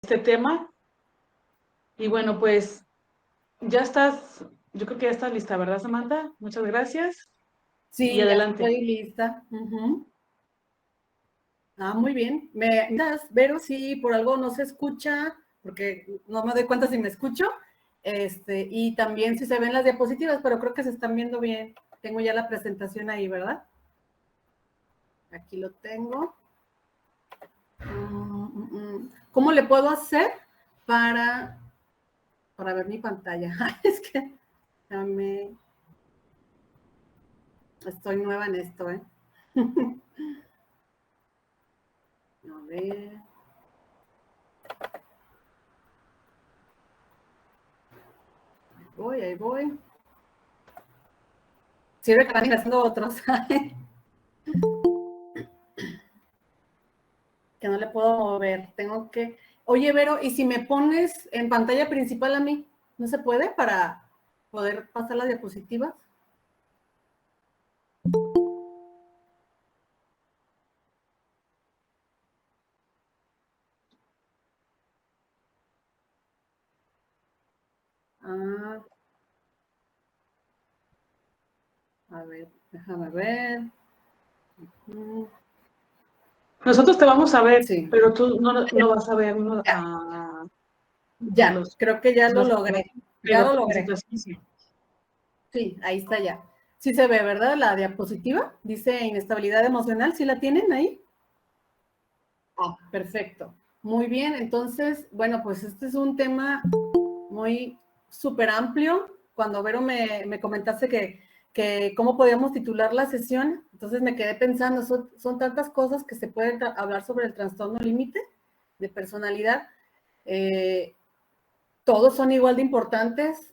este tema. Y bueno, pues ya estás, yo creo que ya estás lista, ¿verdad, Samantha? Muchas gracias. Y Sí, ya adelante. estoy lista. Muy bien. ¿Me das, Vero, si por algo no se escucha? Porque no me doy cuenta si me escucho. Y también si se ven las diapositivas, pero creo que se están viendo bien. Tengo ya la presentación ahí, ¿verdad? Aquí lo tengo. ¿Cómo le puedo hacer para ver mi pantalla? Es que estoy nueva en esto, ¿eh? A ver. Ahí voy. Sirve que van haciendo otros. Que no le puedo mover. Tengo que... Oye, Vero, ¿y si me pones en pantalla principal a mí? ¿No se puede para poder pasar las diapositivas? A ver, déjame ver. Nosotros te vamos a ver, Sí. pero tú no vas a ver Ya, creo que ya lo logré. Ya lo logré. Sí. Sí, ahí está ya. Sí se ve, ¿verdad? La diapositiva. Dice inestabilidad emocional. ¿Sí la tienen ahí? Perfecto. Muy bien. Entonces, bueno, pues este es un tema muy súper amplio. Cuando Vero me comentaste que cómo podíamos titular la sesión, entonces me quedé pensando, son tantas cosas que se pueden hablar sobre el trastorno límite de personalidad. Todos son igual de importantes.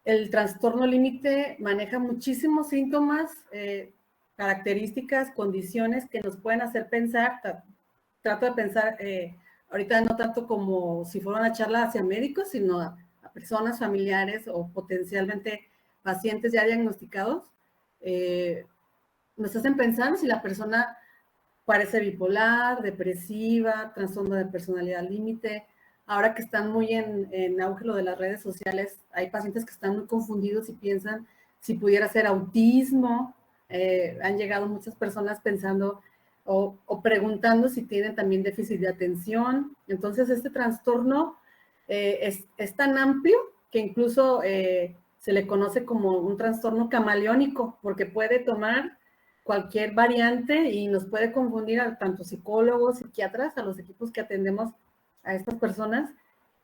El trastorno límite maneja muchísimos síntomas, características, condiciones que nos pueden hacer pensar. Trato de pensar, ahorita no tanto como si fuera una charla hacia médicos, sino a personas familiares o potencialmente pacientes ya diagnosticados. Nos hacen pensar si la persona parece bipolar, depresiva, trastorno de personalidad límite. Ahora que están muy en auge lo de las redes sociales, hay pacientes que están muy confundidos y piensan si pudiera ser autismo. Han llegado muchas personas pensando o preguntando si tienen también déficit de atención. Entonces, este trastorno es tan amplio que incluso se le conoce como un trastorno camaleónico, porque puede tomar cualquier variante y nos puede confundir a tanto psicólogos, psiquiatras, a los equipos que atendemos a estas personas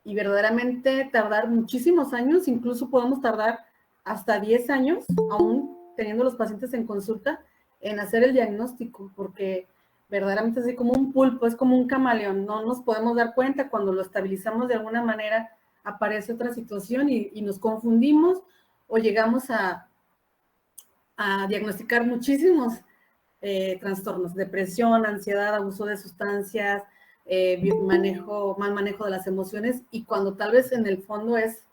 y verdaderamente tardar muchísimos años, incluso podemos tardar hasta 10 años, aún teniendo los pacientes en consulta, en hacer el diagnóstico, porque verdaderamente es así como un pulpo, es como un camaleón, no nos podemos dar cuenta cuando lo estabilizamos de alguna manera, aparece otra situación y nos confundimos o llegamos a diagnosticar muchísimos trastornos, depresión, ansiedad, abuso de sustancias, mal manejo de las emociones y cuando tal vez en el fondo es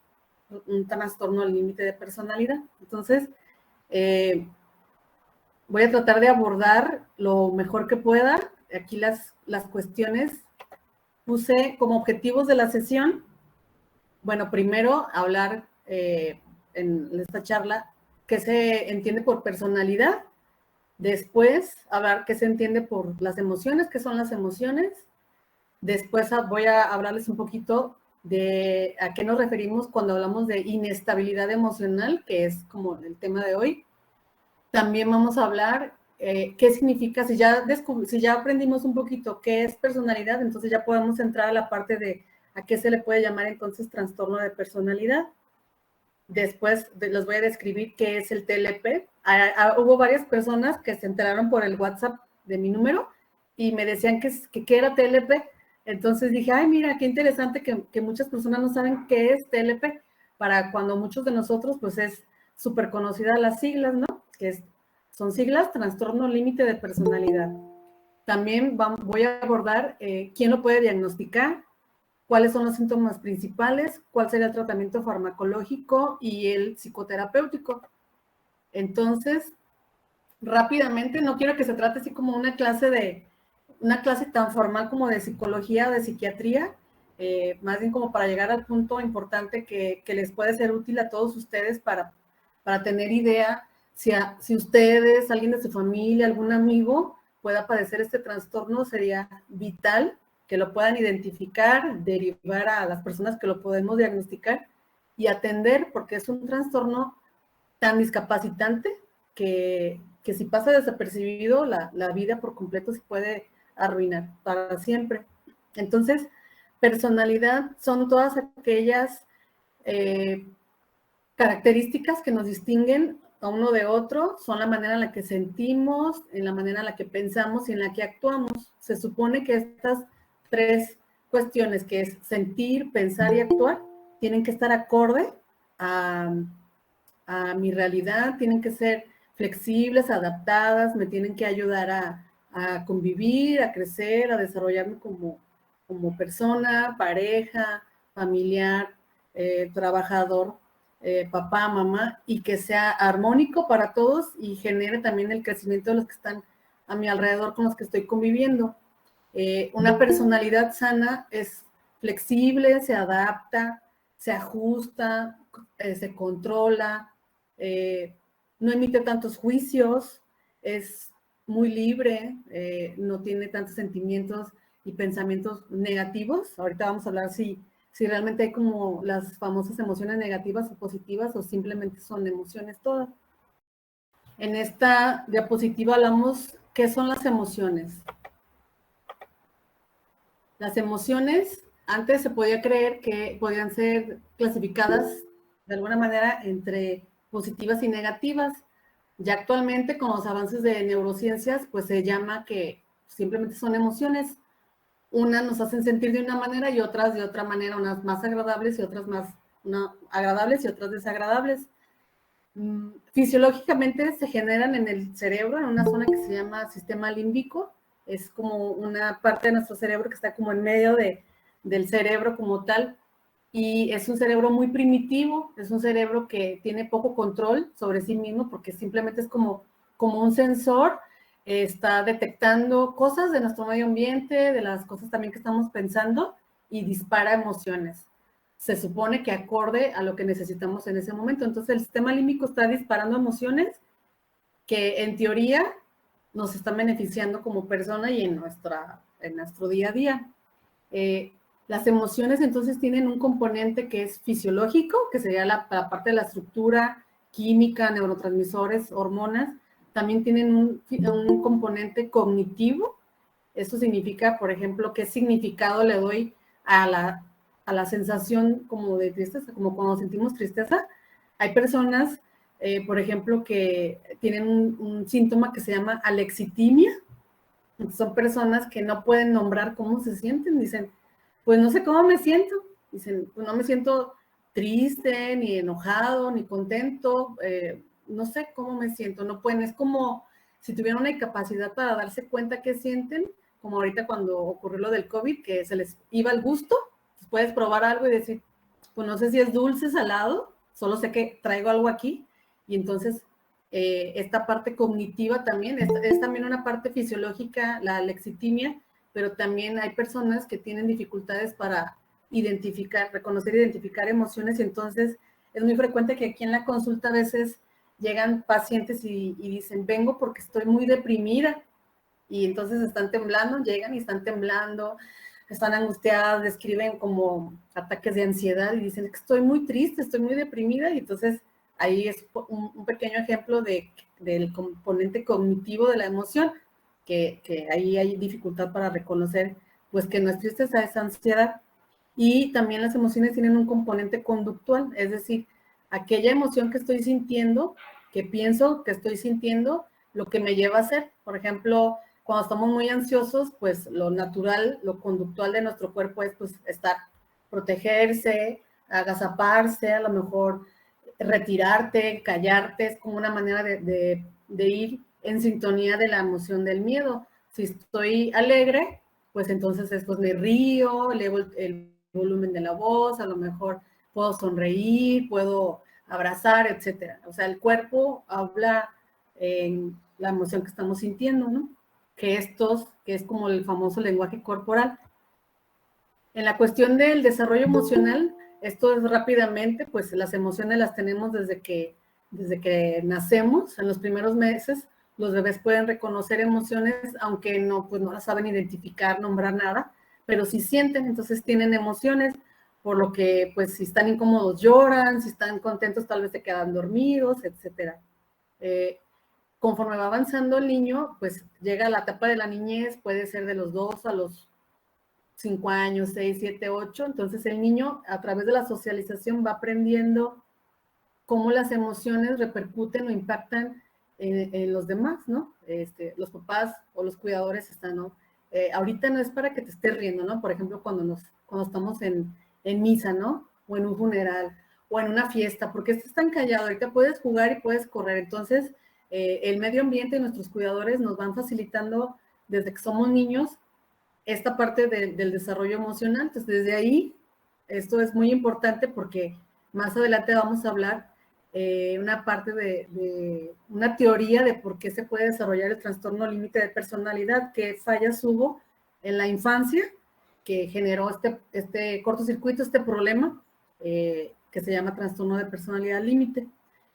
un trastorno al límite de personalidad. Entonces, voy a tratar de abordar lo mejor que pueda. Aquí las cuestiones puse como objetivos de la sesión. Bueno, primero hablar en esta charla qué se entiende por personalidad. Después, hablar qué se entiende por las emociones, qué son las emociones. Después voy a hablarles un poquito de a qué nos referimos cuando hablamos de inestabilidad emocional, que es como el tema de hoy. También vamos a hablar qué significa, si ya aprendimos un poquito qué es personalidad, entonces ya podemos entrar a la parte de a qué se le puede llamar entonces trastorno de personalidad. Después les voy a describir qué es el TLP. Hubo varias personas que se enteraron por el WhatsApp de mi número y me decían que era TLP. Entonces dije, ay, mira, qué interesante que muchas personas no saben qué es TLP, para cuando muchos de nosotros, pues es súper conocida las siglas, ¿no? Son siglas, trastorno límite de personalidad. También voy a abordar quién lo puede diagnosticar, cuáles son los síntomas principales, cuál sería el tratamiento farmacológico y el psicoterapéutico. Entonces, rápidamente, no quiero que se trate así como una clase una clase tan formal como de psicología o de psiquiatría, más bien como para llegar al punto importante que les puede ser útil a todos ustedes para tener idea si ustedes, alguien de su familia, algún amigo pueda padecer este trastorno, sería vital que lo puedan identificar, derivar a las personas que lo podemos diagnosticar y atender, porque es un trastorno tan discapacitante que si pasa desapercibido, la vida por completo se puede arruinar para siempre. Entonces, personalidad son todas aquellas características que nos distinguen a uno de otro, son la manera en la que sentimos, en la manera en la que pensamos y en la que actuamos. Se supone que estas tres cuestiones, que es sentir, pensar y actuar, tienen que estar acorde a mi realidad, tienen que ser flexibles, adaptadas, me tienen que ayudar a convivir, a crecer, a desarrollarme como persona, pareja, familiar, trabajador, papá, mamá, y que sea armónico para todos y genere también el crecimiento de los que están a mi alrededor, con los que estoy conviviendo. Una personalidad sana es flexible, se adapta, se ajusta, se controla, no emite tantos juicios, es muy libre, no tiene tantos sentimientos y pensamientos negativos. Ahorita vamos a hablar si realmente hay como las famosas emociones negativas o positivas o simplemente son emociones todas. En esta diapositiva hablamos qué son las emociones. Las emociones antes se podía creer que podían ser clasificadas de alguna manera entre positivas y negativas. Ya actualmente con los avances de neurociencias, pues se llama que simplemente son emociones. Unas nos hacen sentir de una manera y otras de otra manera, unas más agradables y otras más agradables y otras desagradables. Fisiológicamente se generan en el cerebro, en una zona que se llama sistema límbico. Es como una parte de nuestro cerebro que está como en medio del cerebro como tal, y es un cerebro muy primitivo, es un cerebro que tiene poco control sobre sí mismo porque simplemente es como un sensor, está detectando cosas de nuestro medio ambiente, de las cosas también que estamos pensando, y dispara emociones. Se supone que acorde a lo que necesitamos en ese momento. Entonces el sistema límbico está disparando emociones que en teoría nos están beneficiando como persona y en nuestro día a día. Las emociones entonces tienen un componente que es fisiológico, que sería la parte de la estructura química, neurotransmisores, hormonas. También tienen un componente cognitivo. Eso significa, por ejemplo, qué significado le doy a la sensación como de tristeza, como cuando sentimos tristeza. Hay personas, por ejemplo, que tienen un síntoma que se llama alexitimia. Son personas que no pueden nombrar cómo se sienten. Dicen, pues no sé cómo me siento. Dicen, pues no me siento triste, ni enojado, ni contento. No sé cómo me siento. No pueden. Es como si tuvieran una incapacidad para darse cuenta qué sienten, como ahorita cuando ocurrió lo del COVID, que se les iba el gusto. Pues puedes probar algo y decir, pues no sé si es dulce, salado, solo sé que traigo algo aquí. Y entonces esta parte cognitiva también, es también una parte fisiológica, la alexitimia, pero también hay personas que tienen dificultades para reconocer, identificar emociones, y entonces es muy frecuente que aquí en la consulta a veces llegan pacientes y dicen, vengo porque estoy muy deprimida, y entonces están temblando, llegan y están temblando, están angustiadas, describen como ataques de ansiedad y dicen que estoy muy triste, estoy muy deprimida, y entonces ahí es un pequeño ejemplo del componente cognitivo de la emoción, que ahí hay dificultad para reconocer pues que no es tristeza, es ansiedad. Y también las emociones tienen un componente conductual, es decir, aquella emoción que estoy sintiendo, que pienso que estoy sintiendo, lo que me lleva a hacer. Por ejemplo, cuando estamos muy ansiosos, pues lo natural, lo conductual de nuestro cuerpo es pues estar, protegerse, agazaparse, a lo mejor retirarte, callarte, es como una manera de ir en sintonía de la emoción del miedo. Si estoy alegre, pues entonces después me río, elevo el volumen de la voz, a lo mejor puedo sonreír, puedo abrazar, etcétera. O sea, el cuerpo habla en la emoción que estamos sintiendo, ¿no? gestos, que es como el famoso lenguaje corporal. En la cuestión del desarrollo emocional, esto es rápidamente, pues las emociones las tenemos desde que nacemos. En los primeros meses, los bebés pueden reconocer emociones, aunque no, pues no las saben identificar, nombrar nada, pero sí sienten, entonces tienen emociones, por lo que, pues, si están incómodos lloran, si están contentos tal vez se quedan dormidos, etcétera. Conforme va avanzando el niño, pues llega a la etapa de la niñez, puede ser de los 2 a los 5 años, 6, 7, 8. Entonces el niño, a través de la socialización, va aprendiendo cómo las emociones repercuten o impactan en los demás, ¿no? Los papás o los cuidadores están, ¿no? Ahorita no es para que te estés riendo, ¿no? Por ejemplo, cuando estamos en misa, ¿no? O en un funeral, o en una fiesta, porque estás tan callado, ahorita puedes jugar y puedes correr. Entonces, el medio ambiente y nuestros cuidadores nos van facilitando desde que somos niños esta parte del desarrollo emocional. Entonces, desde ahí, esto es muy importante porque más adelante vamos a hablar una parte de una teoría de por qué se puede desarrollar el trastorno límite de personalidad, qué fallas hubo en la infancia que generó este cortocircuito, este problema que se llama trastorno de personalidad límite.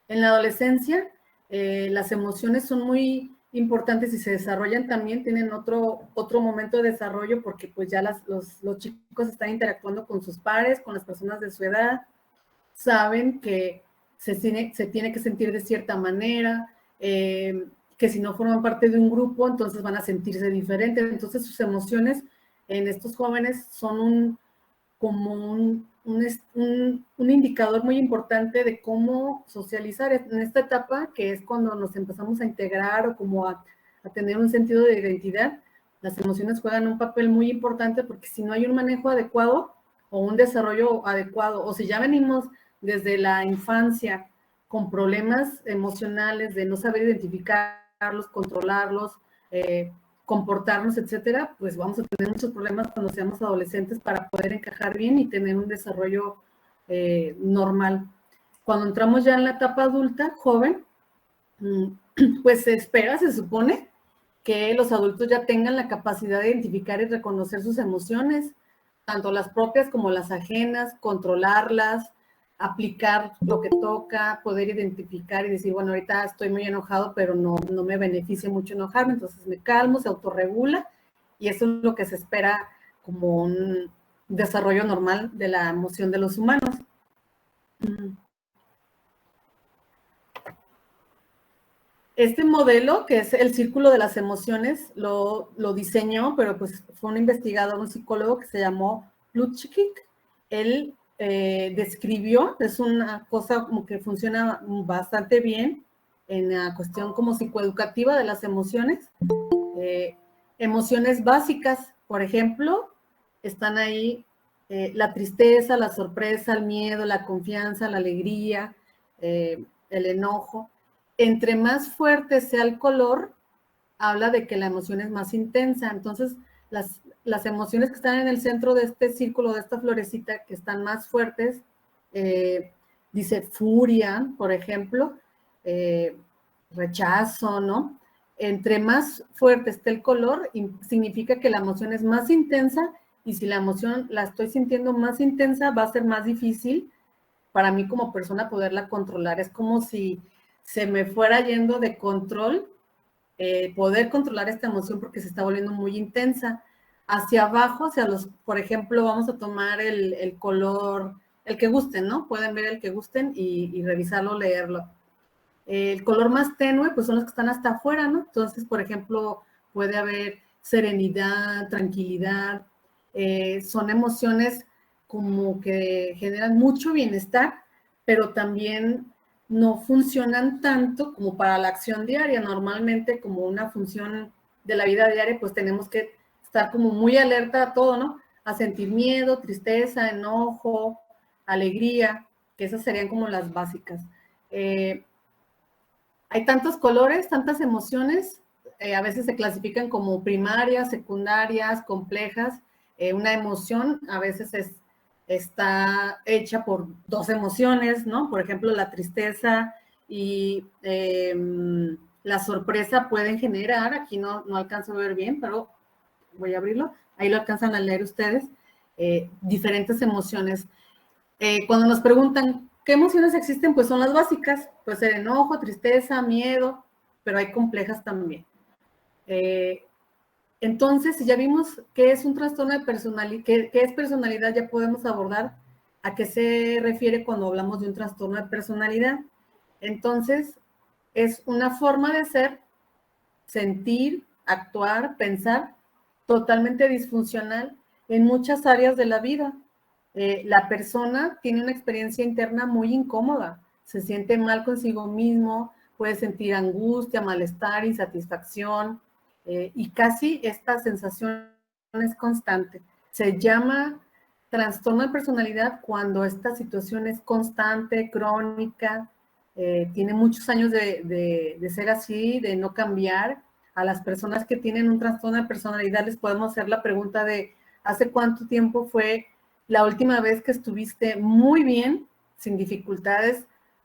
En la adolescencia, las emociones son muy importantes y se desarrollan también, tienen otro momento de desarrollo porque pues ya los chicos están interactuando con sus pares, con las personas de su edad, saben que se tiene que sentir de cierta manera, que si no forman parte de un grupo, entonces van a sentirse diferentes. Entonces sus emociones en estos jóvenes son como un indicador muy importante de cómo socializar en esta etapa, que es cuando nos empezamos a integrar o como a tener un sentido de identidad. Las emociones juegan un papel muy importante porque si no hay un manejo adecuado o un desarrollo adecuado, o si ya venimos desde la infancia con problemas emocionales de no saber identificarlos, controlarlos, comportarnos, etcétera, pues vamos a tener muchos problemas cuando seamos adolescentes para poder encajar bien y tener un desarrollo normal. Cuando entramos ya en la etapa adulta, joven, pues se espera, se supone, que los adultos ya tengan la capacidad de identificar y reconocer sus emociones, tanto las propias como las ajenas, controlarlas, aplicar lo que toca, poder identificar y decir, bueno, ahorita estoy muy enojado, pero no me beneficia mucho enojarme, entonces me calmo, se autorregula, y eso es lo que se espera como un desarrollo normal de la emoción de los humanos. Este modelo, que es el círculo de las emociones, lo diseñó, pero pues fue un investigador, un psicólogo que se llamó Plutchik. Él describió, es una cosa como que funciona bastante bien en la cuestión como psicoeducativa de las emociones. Emociones básicas, por ejemplo, están ahí la tristeza, la sorpresa, el miedo, la confianza, la alegría, el enojo. Entre más fuerte sea el color, habla de que la emoción es más intensa. Entonces, las emociones que están en el centro de este círculo, de esta florecita, que están más fuertes, dice furia, por ejemplo, rechazo, ¿no? Entre más fuerte esté el color, significa que la emoción es más intensa, y si la emoción la estoy sintiendo más intensa, va a ser más difícil para mí como persona poderla controlar. Es como si se me fuera yendo de control, poder controlar esta emoción porque se está volviendo muy intensa. Hacia abajo, hacia por ejemplo, vamos a tomar el color, el que gusten, ¿no? Pueden ver el que gusten y revisarlo, leerlo. El color más tenue, pues son los que están hasta afuera, ¿no? Entonces, por ejemplo, puede haber serenidad, tranquilidad, son emociones como que generan mucho bienestar, pero también no funcionan tanto como para la acción diaria. Normalmente, como una función de la vida diaria, pues tenemos que estar como muy alerta a todo, ¿no? A sentir miedo, tristeza, enojo, alegría, que esas serían como las básicas. Hay tantos colores, tantas emociones, a veces se clasifican como primarias, secundarias, complejas. Una emoción a veces está hecha por dos emociones, ¿no? Por ejemplo, la tristeza y la sorpresa pueden generar, aquí no alcanzo a ver bien, pero voy a abrirlo, ahí lo alcanzan a leer ustedes, diferentes emociones. Cuando nos preguntan, ¿qué emociones existen? Pues son las básicas, puede ser enojo, tristeza, miedo, pero hay complejas también. Entonces, si ya vimos qué es un trastorno de personalidad, qué es personalidad, ya podemos abordar a qué se refiere cuando hablamos de un trastorno de personalidad. Entonces, es una forma de ser, sentir, actuar, pensar totalmente disfuncional en muchas áreas de la vida. La persona tiene una experiencia interna muy incómoda, se siente mal consigo mismo, puede sentir angustia, malestar, insatisfacción, y casi esta sensación es constante. Se llama trastorno de personalidad cuando esta situación es constante, crónica, tiene muchos años de ser así, de no cambiar. A las personas que tienen un trastorno de personalidad les podemos hacer la pregunta de ¿hace cuánto tiempo fue la última vez que estuviste muy bien, sin dificultades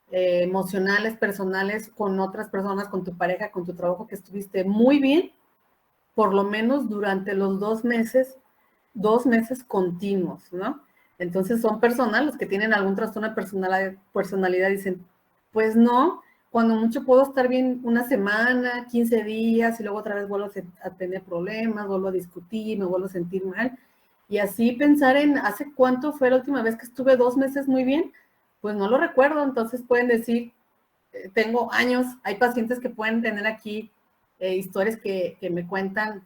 emocionales, personales, con otras personas, con tu pareja, con tu trabajo, que estuviste muy bien, por lo menos durante los 2 meses continuos, ¿no? Entonces son personas los que tienen algún trastorno de personalidad dicen, pues no, cuando mucho puedo estar bien una semana, 15 días, y luego otra vez vuelvo a tener problemas, vuelvo a discutir, me vuelvo a sentir mal. Y así pensar en hace cuánto fue la última vez que estuve 2 meses muy bien, pues no lo recuerdo. Entonces pueden decir, tengo años, hay pacientes que pueden tener aquí historias que me cuentan,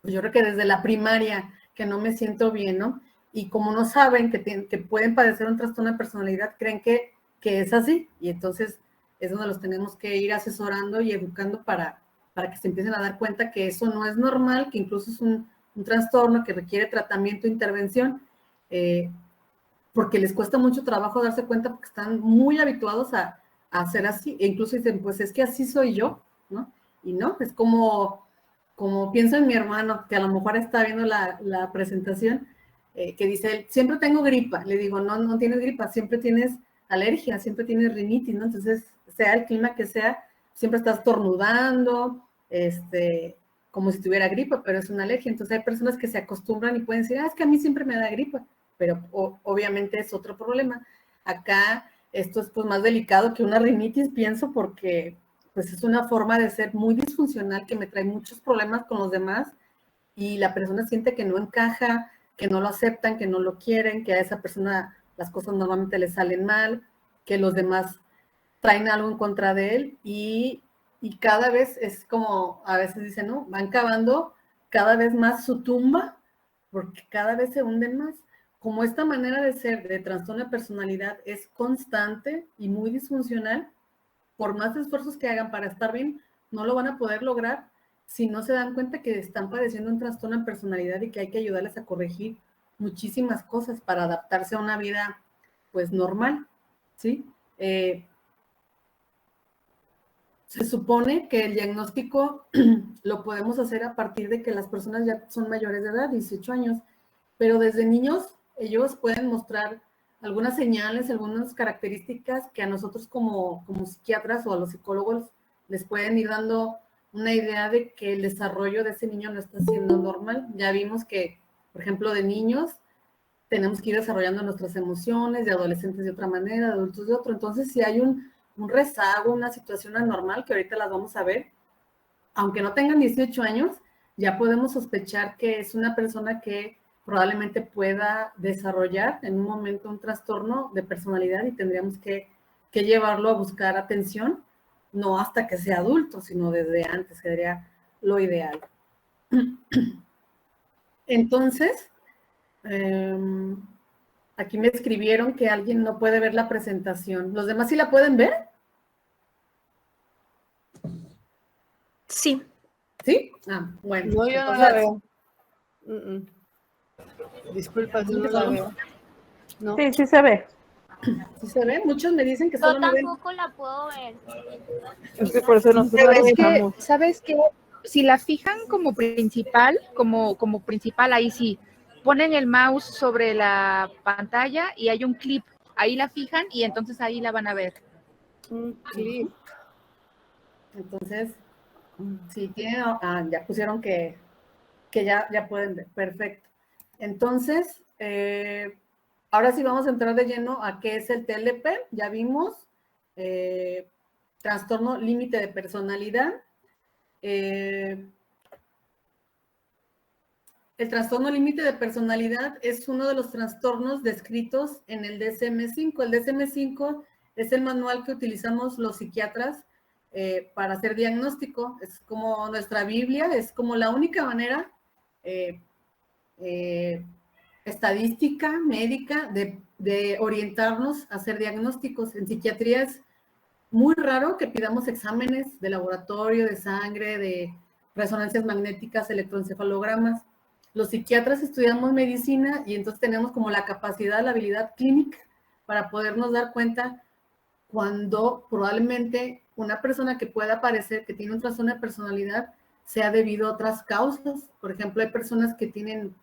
pues yo creo que desde la primaria, que no me siento bien, ¿no? Y como no saben que pueden padecer un trastorno de personalidad, creen que es así, y entonces es donde los tenemos que ir asesorando y educando para que se empiecen a dar cuenta que eso no es normal, que incluso es un trastorno que requiere tratamiento e intervención, porque les cuesta mucho trabajo darse cuenta porque están muy habituados a hacer así, e incluso dicen, pues es que así soy yo, ¿no? Y no, es como pienso en mi hermano, que a lo mejor está viendo la presentación, que dice, siempre tengo gripa. Le digo, no tienes gripa, siempre tienes alergia, siempre tienes rinitis, ¿no? Entonces, sea el clima que sea, siempre estás tornudando, como si tuviera gripa, pero es una alergia. Entonces hay personas que se acostumbran y pueden decir, es que a mí siempre me da gripa, pero obviamente es otro problema. Acá esto es pues más delicado que una rinitis, pienso, porque pues es una forma de ser muy disfuncional que me trae muchos problemas con los demás y la persona siente que no encaja, que no lo aceptan, que no lo quieren, que a esa persona las cosas normalmente le salen mal, que los demás traen algo en contra de él y cada vez es como, a veces dicen, ¿no? Van cavando cada vez más su tumba porque cada vez se hunden más. Como esta manera de ser, de trastorno de personalidad, es constante y muy disfuncional, por más esfuerzos que hagan para estar bien, no lo van a poder lograr si no se dan cuenta que están padeciendo un trastorno de personalidad y que hay que ayudarles a corregir muchísimas cosas para adaptarse a una vida, pues, normal, ¿sí? Se supone que el diagnóstico lo podemos hacer a partir de que las personas ya son mayores de edad, 18 años, pero desde niños ellos pueden mostrar algunas señales, algunas características que a nosotros como psiquiatras o a los psicólogos les pueden ir dando una idea de que el desarrollo de ese niño no está siendo normal. Ya vimos que, por ejemplo, de niños tenemos que ir desarrollando nuestras emociones, de adolescentes de otra manera, de adultos de otro. Entonces, si hay un rezago, una situación anormal, que ahorita las vamos a ver, aunque no tengan 18 años, ya podemos sospechar que es una persona que probablemente pueda desarrollar en un momento un trastorno de personalidad y tendríamos que llevarlo a buscar atención, no hasta que sea adulto, sino desde antes, sería lo ideal. Entonces, aquí me escribieron que alguien no puede ver la presentación. ¿Los demás sí la pueden ver? Sí. ¿Sí? Ah, bueno. No, yo no la veo. Disculpa, yo no la veo. No. Sí, sí se ve. ¿Sí se ve? Muchos me dicen que Yo solo me ven. tampoco la puedo ver. Es que por eso nosotros Pero la es que, dejamos. ¿sabes qué? Si la fijan como principal, como principal, ahí sí, ponen el mouse sobre la pantalla y hay un clip, ahí la fijan y entonces ahí la van a ver. Un clip. Entonces, si tienen, ya pusieron que ya pueden ver, perfecto. Entonces, ahora sí vamos a entrar de lleno a qué es el TLP. Ya vimos trastorno límite de personalidad. El trastorno límite de personalidad es uno de los trastornos descritos en el DSM-5. El DSM-5 es el manual que utilizamos los psiquiatras para hacer diagnóstico. Es como nuestra Biblia, es como la única manera estadística, médica, de orientarnos a hacer diagnósticos. En psiquiatría es muy raro que pidamos exámenes de laboratorio, de sangre, de resonancias magnéticas, electroencefalogramas. Los psiquiatras estudiamos medicina y entonces tenemos como la capacidad, la habilidad clínica para podernos dar cuenta cuando probablemente una persona que pueda parecer que tiene un trastorno de personalidad sea debido a otras causas. Por ejemplo, hay personas que tienen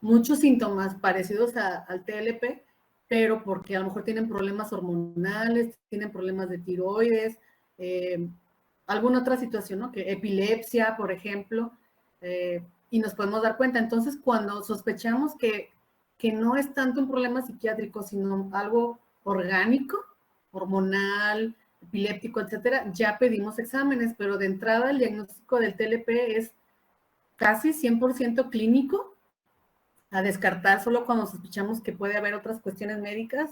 muchos síntomas parecidos al TLP, pero porque a lo mejor tienen problemas hormonales, tienen problemas de tiroides, alguna otra situación, ¿no? Que epilepsia, por ejemplo, y nos podemos dar cuenta. Entonces, cuando sospechamos que no es tanto un problema psiquiátrico, sino algo orgánico, hormonal, epiléptico, etcétera, ya pedimos exámenes, pero de entrada el diagnóstico del TLP es casi 100% clínico, a descartar solo cuando sospechamos que puede haber otras cuestiones médicas.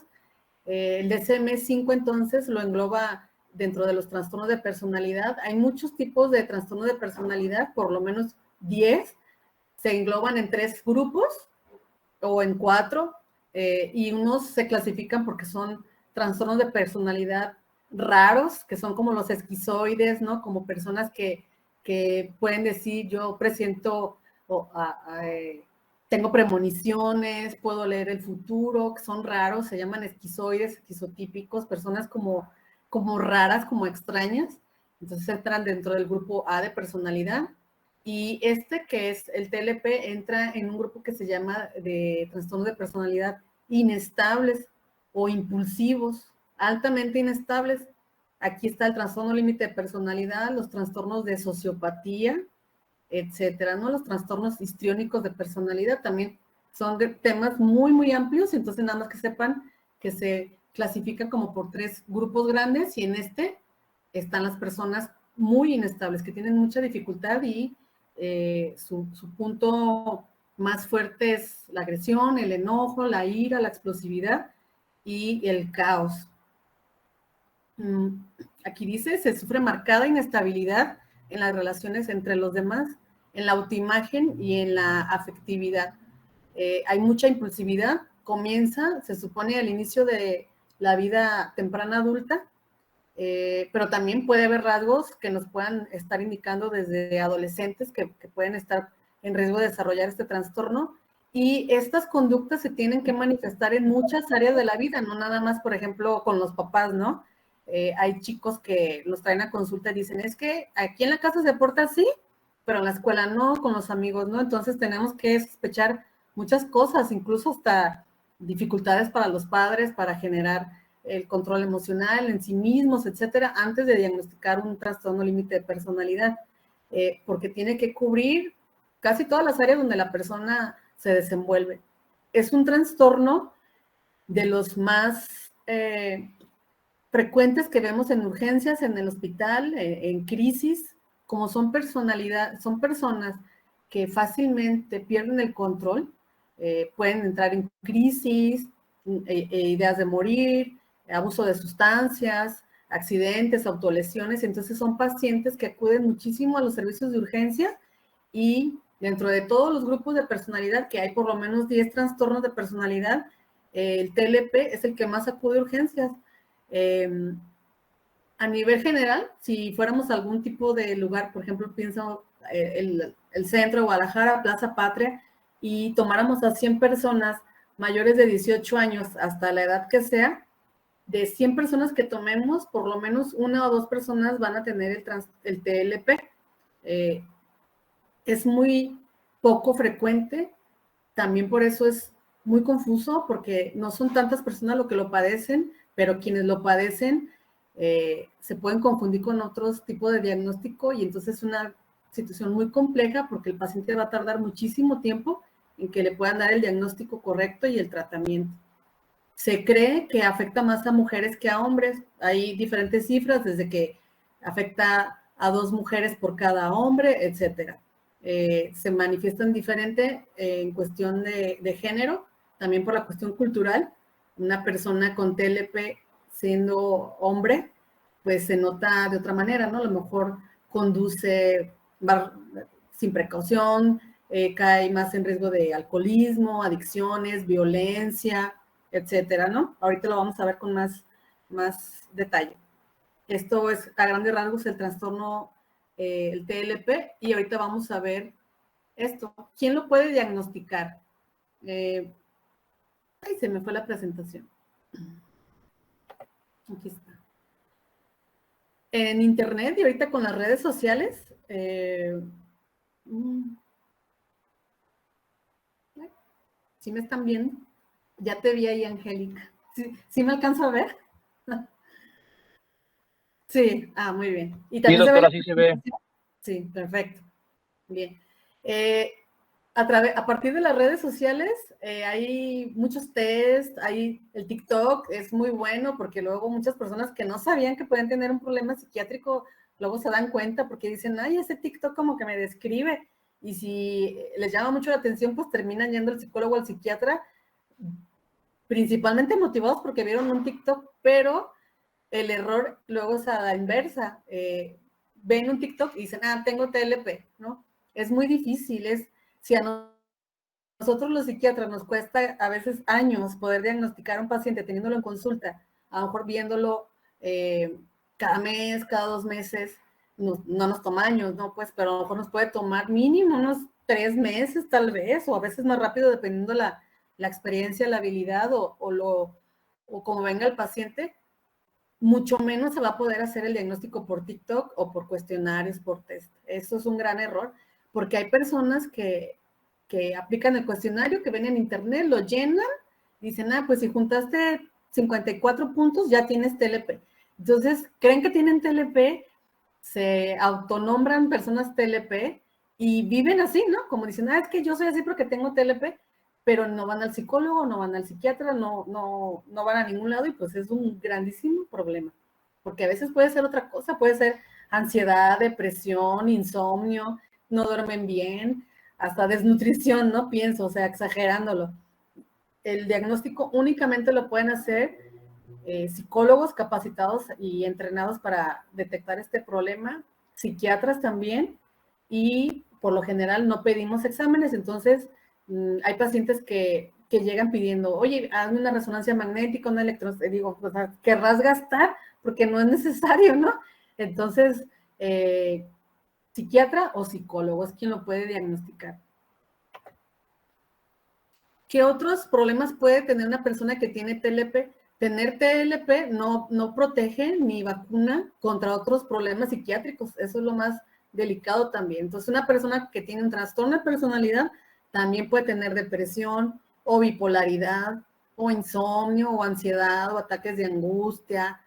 El DSM-5 entonces lo engloba dentro de los trastornos de personalidad. Hay muchos tipos de trastornos de personalidad, por lo menos 10, se engloban en 3 grupos o en 4, y unos se clasifican porque son trastornos de personalidad raros, que son como los esquizoides, ¿no? Como personas que pueden decir, yo presiento, tengo premoniciones, puedo leer el futuro, que son raros, se llaman esquizoides, esquizotípicos, personas como raras, como extrañas. Entonces entran dentro del grupo A de personalidad. Y que es el TLP, entra en un grupo que se llama de trastornos de personalidad inestables o impulsivos, altamente inestables. Aquí está el trastorno límite de personalidad, los trastornos de sociopatía, etcétera, ¿no? Los trastornos histriónicos de personalidad también son de temas muy, muy amplios, entonces nada más que sepan que se clasifica como por 3 grupos grandes y en están las personas muy inestables, que tienen mucha dificultad y su punto más fuerte es la agresión, el enojo, la ira, la explosividad y el caos. Aquí dice, se sufre marcada inestabilidad en las relaciones entre los demás, en la autoimagen y en la afectividad. Hay mucha impulsividad, se supone al inicio de la vida temprana adulta, pero también puede haber rasgos que nos puedan estar indicando desde adolescentes que pueden estar en riesgo de desarrollar este trastorno. Y estas conductas se tienen que manifestar en muchas áreas de la vida, no nada más, por ejemplo, con los papás, ¿no? Hay chicos que los traen a consulta y dicen, es que aquí en la casa se porta así, pero en la escuela no, con los amigos no. Entonces tenemos que sospechar muchas cosas, incluso hasta dificultades para los padres para generar el control emocional en sí mismos, etcétera, antes de diagnosticar un trastorno límite de personalidad, porque tiene que cubrir casi todas las áreas donde la persona se desenvuelve. Es un trastorno de los más frecuentes que vemos en urgencias, en el hospital, en crisis, como son personas que fácilmente pierden el control, pueden entrar en crisis, ideas de morir, abuso de sustancias, accidentes, autolesiones. Entonces son pacientes que acuden muchísimo a los servicios de urgencia y dentro de todos los grupos de personalidad, que hay por lo menos 10 trastornos de personalidad, el TLP es el que más acude a urgencias. A nivel general, si fuéramos a algún tipo de lugar, por ejemplo, pienso el centro de Guadalajara, Plaza Patria, y tomáramos a 100 personas mayores de 18 años hasta la edad que sea, de 100 personas que tomemos, por lo menos 1 o 2 personas van a tener el TLP. Es muy poco frecuente, también por eso es muy confuso, porque no son tantas personas lo que lo padecen, pero quienes lo padecen se pueden confundir con otros tipos de diagnóstico y entonces es una situación muy compleja porque el paciente va a tardar muchísimo tiempo en que le puedan dar el diagnóstico correcto y el tratamiento. Se cree que afecta más a mujeres que a hombres. Hay diferentes cifras, desde que afecta a 2 mujeres por cada hombre, etcétera. Se manifiestan diferente en cuestión de género, también por la cuestión cultural. Una persona con TLP siendo hombre, pues se nota de otra manera, ¿no? A lo mejor conduce sin precaución, cae más en riesgo de alcoholismo, adicciones, violencia, etcétera, ¿no? Ahorita lo vamos a ver con más detalle. Esto es a grandes rasgos el trastorno, el TLP, y ahorita vamos a ver esto. ¿Quién lo puede diagnosticar? Ay, se me fue la presentación. Aquí está. En internet y ahorita con las redes sociales, ¿sí me están viendo? Ya te vi ahí, Angélica. ¿Sí me alcanzo a ver? Sí, muy bien. ¿Y también doctora, sí se ve. Sí, perfecto. Bien. A partir de las redes sociales hay muchos tests, hay el TikTok, es muy bueno porque luego muchas personas que no sabían que pueden tener un problema psiquiátrico, luego se dan cuenta porque dicen, ay, ese TikTok como que me describe. Y si les llama mucho la atención, pues terminan yendo al psicólogo o al psiquiatra, principalmente motivados porque vieron un TikTok, pero el error luego es a la inversa. Ven un TikTok y dicen, tengo TLP, ¿no? Es muy difícil, si a nosotros los psiquiatras nos cuesta a veces años poder diagnosticar a un paciente teniéndolo en consulta, a lo mejor viéndolo cada mes, cada 2 meses, no nos toma años, ¿no? Pues, pero a lo mejor nos puede tomar mínimo unos 3 meses tal vez, o a veces más rápido dependiendo la experiencia, la habilidad o como venga el paciente. Mucho menos se va a poder hacer el diagnóstico por TikTok o por cuestionarios, por test. Eso es un gran error, porque hay personas que aplican el cuestionario, que ven en internet, lo llenan, dicen, pues si juntaste 54 puntos, ya tienes TLP. Entonces, creen que tienen TLP, se autonombran personas TLP y viven así, ¿no? Como dicen, es que yo soy así porque tengo TLP, pero no van al psicólogo, no van al psiquiatra, no van a ningún lado y pues es un grandísimo problema. Porque a veces puede ser otra cosa, puede ser ansiedad, depresión, insomnio, no duermen bien, hasta desnutrición, ¿no? Pienso, o sea, exagerándolo. El diagnóstico únicamente lo pueden hacer psicólogos capacitados y entrenados para detectar este problema, psiquiatras también, y por lo general no pedimos exámenes, entonces hay pacientes que llegan pidiendo, oye, hazme una resonancia magnética, una digo, o sea, querrás gastar porque no es necesario, ¿no? Entonces, psiquiatra o psicólogo es quien lo puede diagnosticar. ¿Qué otros problemas puede tener una persona que tiene TLP? Tener TLP no protege ni vacuna contra otros problemas psiquiátricos. Eso es lo más delicado también. Entonces, una persona que tiene un trastorno de personalidad también puede tener depresión o bipolaridad o insomnio o ansiedad o ataques de angustia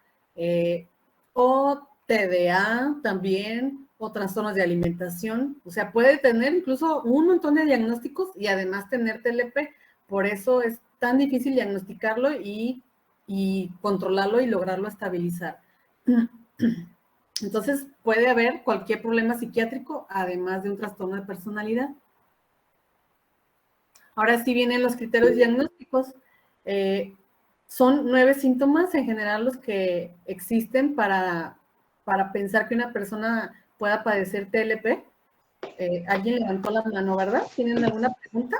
o TDA también o trastornos de alimentación. O sea, puede tener incluso un montón de diagnósticos y además tener TLP. Por eso es tan difícil diagnosticarlo y controlarlo y lograrlo estabilizar. Entonces, puede haber cualquier problema psiquiátrico, además de un trastorno de personalidad. Ahora sí vienen los criterios diagnósticos. Son 9 síntomas en general los que existen para pensar que una persona pueda padecer TLP. Alguien levantó la mano, ¿verdad? ¿Tienen alguna pregunta?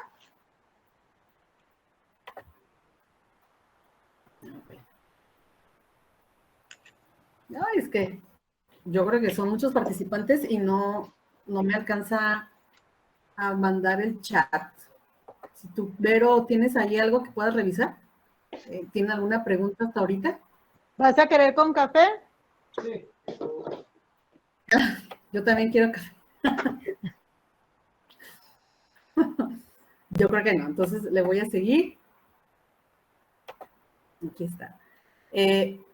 Ay, es que yo creo que son muchos participantes y no me alcanza a mandar el chat. Si tú, Vero, ¿tienes ahí algo que puedas revisar? ¿Tiene alguna pregunta hasta ahorita? ¿Vas a querer con café? Sí. Yo también quiero café. Yo creo que no, entonces le voy a seguir. Aquí está.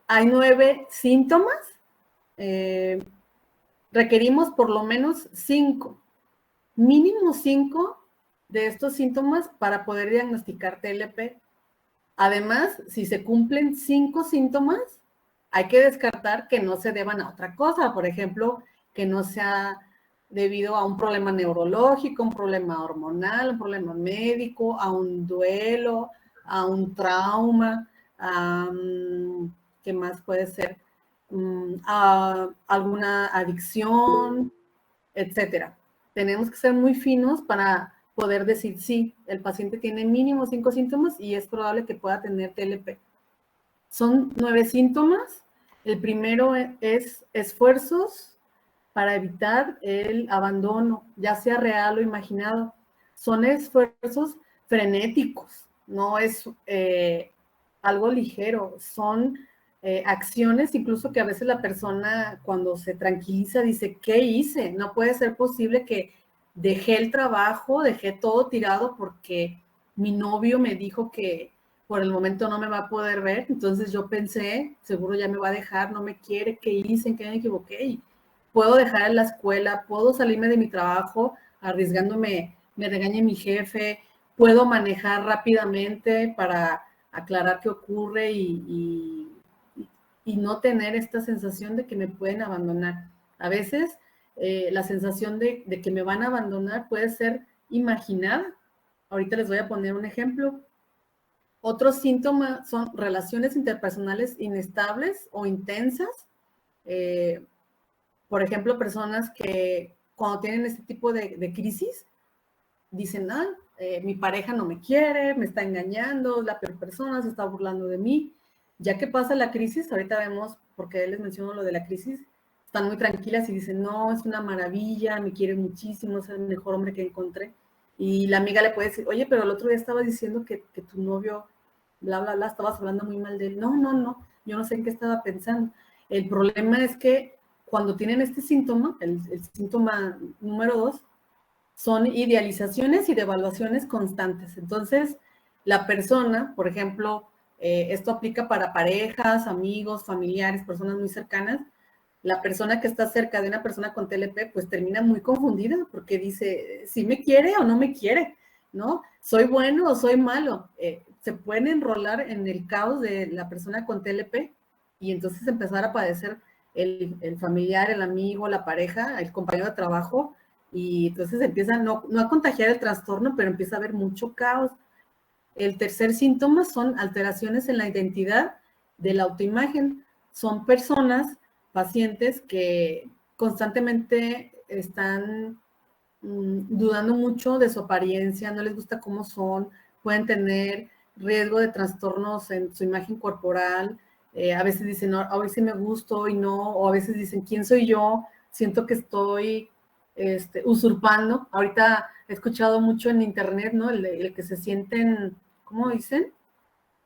hay 9 síntomas. Requerimos por lo menos 5, mínimo 5 de estos síntomas para poder diagnosticar TLP. Además, si se cumplen 5 síntomas, hay que descartar que no se deban a otra cosa. Por ejemplo, que no sea debido a un problema neurológico, un problema hormonal, un problema médico, a un duelo, a un trauma, ¿qué más puede ser? A alguna adicción, etcétera. Tenemos que ser muy finos para poder decir, sí, el paciente tiene mínimo 5 síntomas y es probable que pueda tener TLP. Son 9 síntomas. El primero es esfuerzos para evitar el abandono, ya sea real o imaginado. Son esfuerzos frenéticos, no es algo ligero, son acciones incluso que a veces la persona cuando se tranquiliza dice, ¿qué hice? No puede ser posible que dejé el trabajo, dejé todo tirado porque mi novio me dijo que por el momento no me va a poder ver, entonces yo pensé, seguro ya me va a dejar, no me quiere, ¿qué hice? ¿En qué me equivoqué? Y puedo dejar en la escuela, puedo salirme de mi trabajo arriesgándome, me regañe mi jefe, puedo manejar rápidamente para aclarar qué ocurre y no tener esta sensación de que me pueden abandonar. A veces la sensación de que me van a abandonar puede ser imaginada. Ahorita les voy a poner un ejemplo. Otros síntomas son relaciones interpersonales inestables o intensas. Por ejemplo, personas que cuando tienen este tipo de crisis, dicen, mi pareja no me quiere, me está engañando, es la peor persona, se está burlando de mí. Ya que pasa la crisis, ahorita vemos, porque les menciono lo de la crisis, están muy tranquilas y dicen, no, es una maravilla, me quiere muchísimo, es el mejor hombre que encontré. Y la amiga le puede decir, oye, pero el otro día estabas diciendo que tu novio, bla, bla, bla, estabas hablando muy mal de él. No, no, no, yo no sé en qué estaba pensando. El problema es que cuando tienen este síntoma, el síntoma número 2, son idealizaciones y devaluaciones constantes. Entonces, la persona, por ejemplo, esto aplica para parejas, amigos, familiares, personas muy cercanas, la persona que está cerca de una persona con TLP, pues termina muy confundida porque dice, ¿sí me quiere o no me quiere? ¿No? ¿Soy bueno o soy malo? Se pueden enrolar en el caos de la persona con TLP y entonces empezar a padecer el familiar, el amigo, la pareja, el compañero de trabajo, y entonces empieza no a contagiar el trastorno, pero empieza a haber mucho caos. El tercer síntoma son alteraciones en la identidad de la autoimagen. Son personas, pacientes que constantemente están dudando mucho de su apariencia, no les gusta cómo son, pueden tener riesgo de trastornos en su imagen corporal, a veces dicen, no, hoy sí me gusto y no, o a veces dicen, ¿quién soy yo? Siento que estoy usurpando. Ahorita he escuchado mucho en internet, ¿no? El que se sienten, ¿cómo dicen?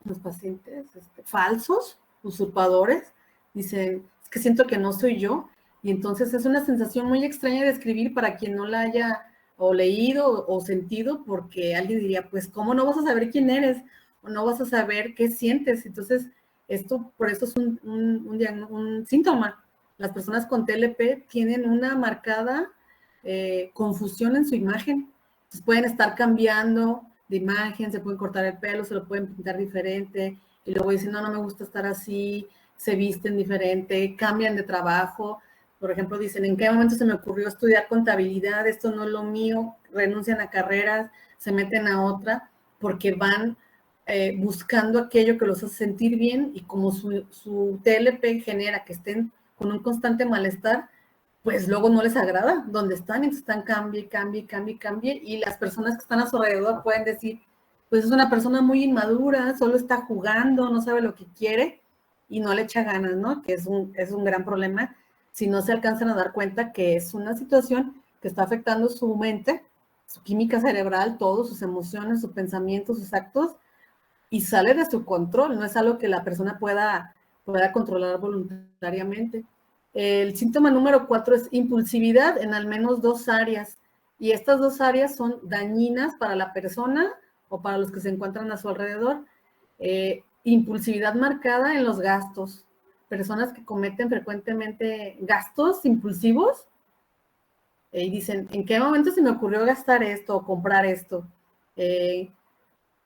Los pacientes falsos, usurpadores, dicen, es que siento que no soy yo, y entonces es una sensación muy extraña de escribir para quien no la haya o leído o sentido, porque alguien diría, pues, ¿cómo no vas a saber quién eres? O no vas a saber qué sientes. Entonces, por eso es un síntoma. Las personas con TLP tienen una marcada confusión en su imagen. Entonces, pueden estar cambiando de imagen, se pueden cortar el pelo, se lo pueden pintar diferente, y luego dicen, no, no me gusta estar así, se visten diferente, cambian de trabajo. Por ejemplo, dicen, ¿en qué momento se me ocurrió estudiar contabilidad? Esto no es lo mío, renuncian a carreras, se meten a otra, porque van buscando aquello que los hace sentir bien, y como su TLP genera que estén con un constante malestar, pues luego no les agrada donde están, entonces están cambie, y las personas que están a su alrededor pueden decir, pues es una persona muy inmadura, solo está jugando, no sabe lo que quiere y no le echa ganas, ¿no? Que es un gran problema si no se alcanzan a dar cuenta que es una situación que está afectando su mente, su química cerebral, todos sus emociones, sus pensamientos, sus actos, y sale de su control, no es algo que la persona pueda controlar voluntariamente. El síntoma número 4 es impulsividad en al menos 2 áreas, y estas 2 áreas son dañinas para la persona o para los que se encuentran a su alrededor. Impulsividad marcada en los gastos. personas que cometen frecuentemente gastos impulsivos y dicen, ¿en qué momento se me ocurrió gastar esto o comprar esto?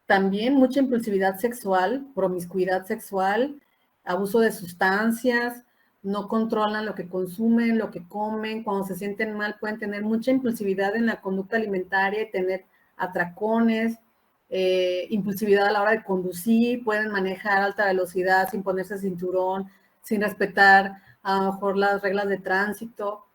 También mucha impulsividad sexual, promiscuidad sexual, abuso de sustancias, no controlan lo que consumen, lo que comen, cuando se sienten mal pueden tener mucha impulsividad en la conducta alimentaria y tener atracones, impulsividad a la hora de conducir, pueden manejar a alta velocidad sin ponerse cinturón, sin respetar a lo mejor las reglas de tránsito,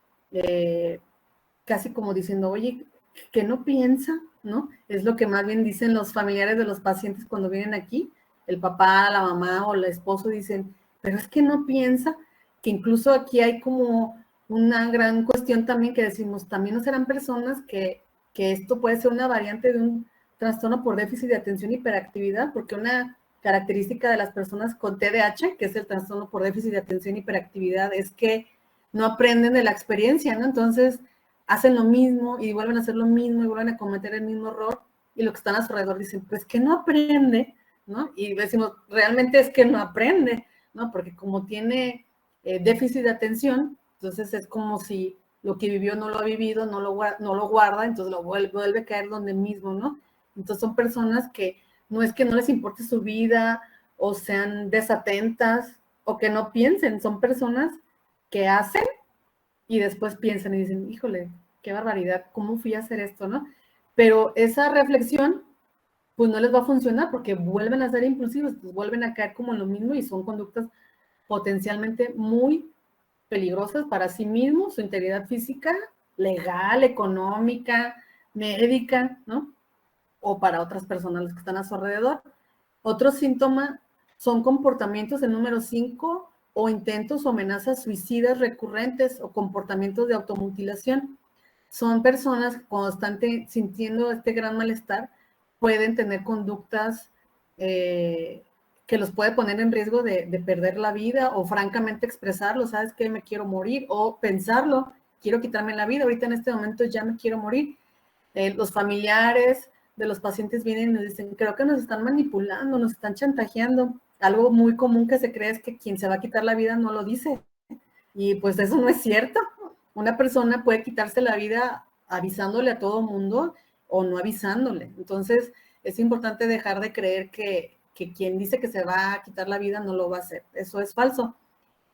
casi como diciendo, oye, que no piensa, ¿no? Es lo que más bien dicen los familiares de los pacientes cuando vienen aquí, el papá, la mamá o el esposo dicen, pero es que no piensa, que incluso aquí hay como una gran cuestión también que decimos, también no serán personas que esto puede ser una variante de un trastorno por déficit de atención y hiperactividad, porque una característica de las personas con TDAH, que es el trastorno por déficit de atención y hiperactividad, es que no aprenden de la experiencia, ¿no? Entonces, hacen lo mismo y vuelven a hacer lo mismo y vuelven a cometer el mismo error y lo que están a su alrededor dicen, pues que no aprende, ¿no? Y decimos, realmente es que no aprende, ¿no? Porque como tiene déficit de atención, entonces es como si lo que vivió no lo ha vivido, no lo guarda, entonces lo vuelve a caer donde mismo, ¿no? Entonces son personas que no es que no les importe su vida o sean desatentas o que no piensen, son personas que hacen y después piensan y dicen, híjole, qué barbaridad, ¿cómo fui a hacer esto, no? Pero esa reflexión, pues no les va a funcionar porque vuelven a ser impulsivos, pues vuelven a caer como en lo mismo y son conductas potencialmente muy peligrosas para sí mismos, su integridad física, legal, económica, médica, ¿no? O para otras personas las que están a su alrededor. Otro síntoma son comportamientos, el número 5, o intentos o amenazas suicidas recurrentes o comportamientos de automutilación. Son personas que cuando están sintiendo este gran malestar pueden tener conductas que los puede poner en riesgo de perder la vida o francamente expresarlo, ¿sabes qué? Me quiero morir, o pensarlo, quiero quitarme la vida, ahorita en este momento ya me quiero morir. Los familiares de los pacientes vienen y nos dicen, creo que nos están manipulando, nos están chantajeando. Algo muy común que se cree es que quien se va a quitar la vida no lo dice. Y pues eso no es cierto. Una persona puede quitarse la vida avisándole a todo mundo o no avisándole. Entonces es importante dejar de creer que quien dice que se va a quitar la vida no lo va a hacer. Eso es falso.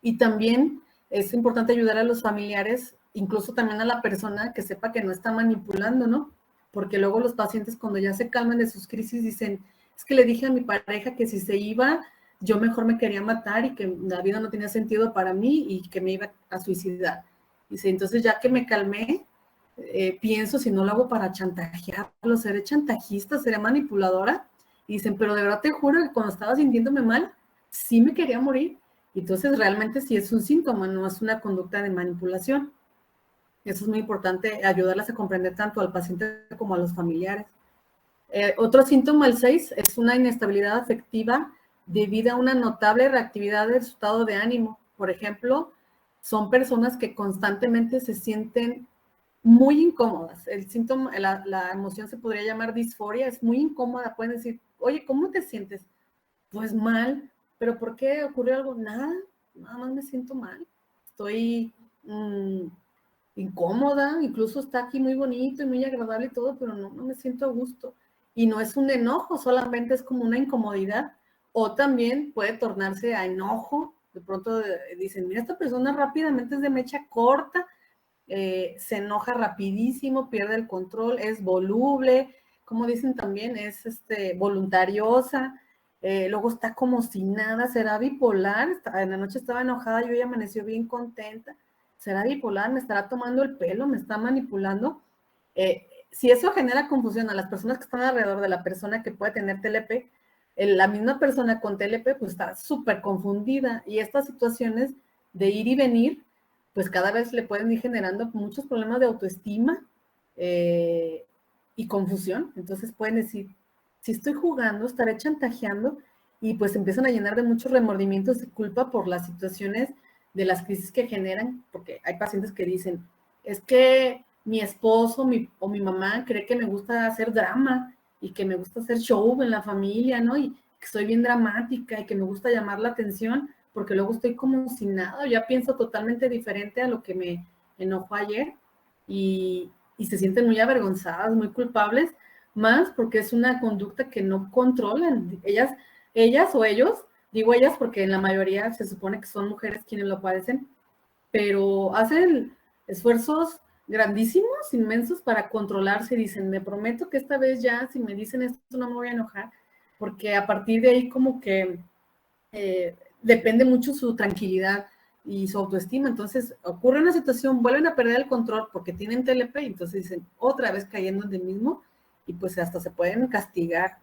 Y también es importante ayudar a los familiares, incluso también a la persona que sepa que no está manipulando, ¿no? Porque luego los pacientes cuando ya se calman de sus crisis dicen, es que le dije a mi pareja que si se iba, yo mejor me quería matar y que la vida no tenía sentido para mí y que me iba a suicidar. Dice, entonces ya que me calmé, pienso si no lo hago para chantajearlo, seré chantajista, seré manipuladora. Y dicen, pero de verdad te juro que cuando estaba sintiéndome mal, sí me quería morir. Entonces realmente sí es un síntoma, no es una conducta de manipulación. Eso es muy importante, ayudarlas a comprender tanto al paciente como a los familiares. Otro síntoma, el 6, es una inestabilidad afectiva debido a una notable reactividad del estado de ánimo. Por ejemplo, son personas que constantemente se sienten muy incómodas. El síntoma, la emoción se podría llamar disforia, es muy incómoda. Pueden decir, oye, ¿cómo te sientes? Pues mal. ¿Pero por qué ocurrió algo? Nada más me siento mal. Estoy incómoda, incluso está aquí muy bonito y muy agradable y todo, pero no me siento a gusto. Y no es un enojo, solamente es como una incomodidad. O también puede tornarse a enojo. De pronto dicen, mira, esta persona rápidamente es de mecha corta, se enoja rapidísimo, pierde el control, es voluble, como dicen también, es voluntariosa, luego está como si nada, será bipolar, en la noche estaba enojada y hoy amaneció bien contenta, será bipolar, me estará tomando el pelo, me está manipulando. Si eso genera confusión a las personas que están alrededor de la persona que puede tener TLP, la misma persona con TLP pues está súper confundida y estas situaciones de ir y venir pues cada vez le pueden ir generando muchos problemas de autoestima y confusión. Entonces pueden decir, si estoy jugando, estaré chantajeando, y pues empiezan a llenar de muchos remordimientos y culpa por las situaciones de las crisis que generan, porque hay pacientes que dicen, es que mi esposo o mi mamá cree que me gusta hacer drama y que me gusta hacer show en la familia, ¿no? Y que soy bien dramática y que me gusta llamar la atención, porque luego estoy como sin nada, ya pienso totalmente diferente a lo que me enojó ayer y se sienten muy avergonzadas, muy culpables, más porque es una conducta que no controlan. Ellas o ellos, digo ellas porque en la mayoría se supone que son mujeres quienes lo padecen, pero hacen esfuerzos grandísimos, inmensos para controlarse y dicen, me prometo que esta vez ya, si me dicen esto, no me voy a enojar, porque a partir de ahí como que depende mucho su tranquilidad y su autoestima. Entonces ocurre una situación, vuelven a perder el control porque tienen TLP y entonces dicen, otra vez cayendo en el mismo y pues hasta se pueden castigar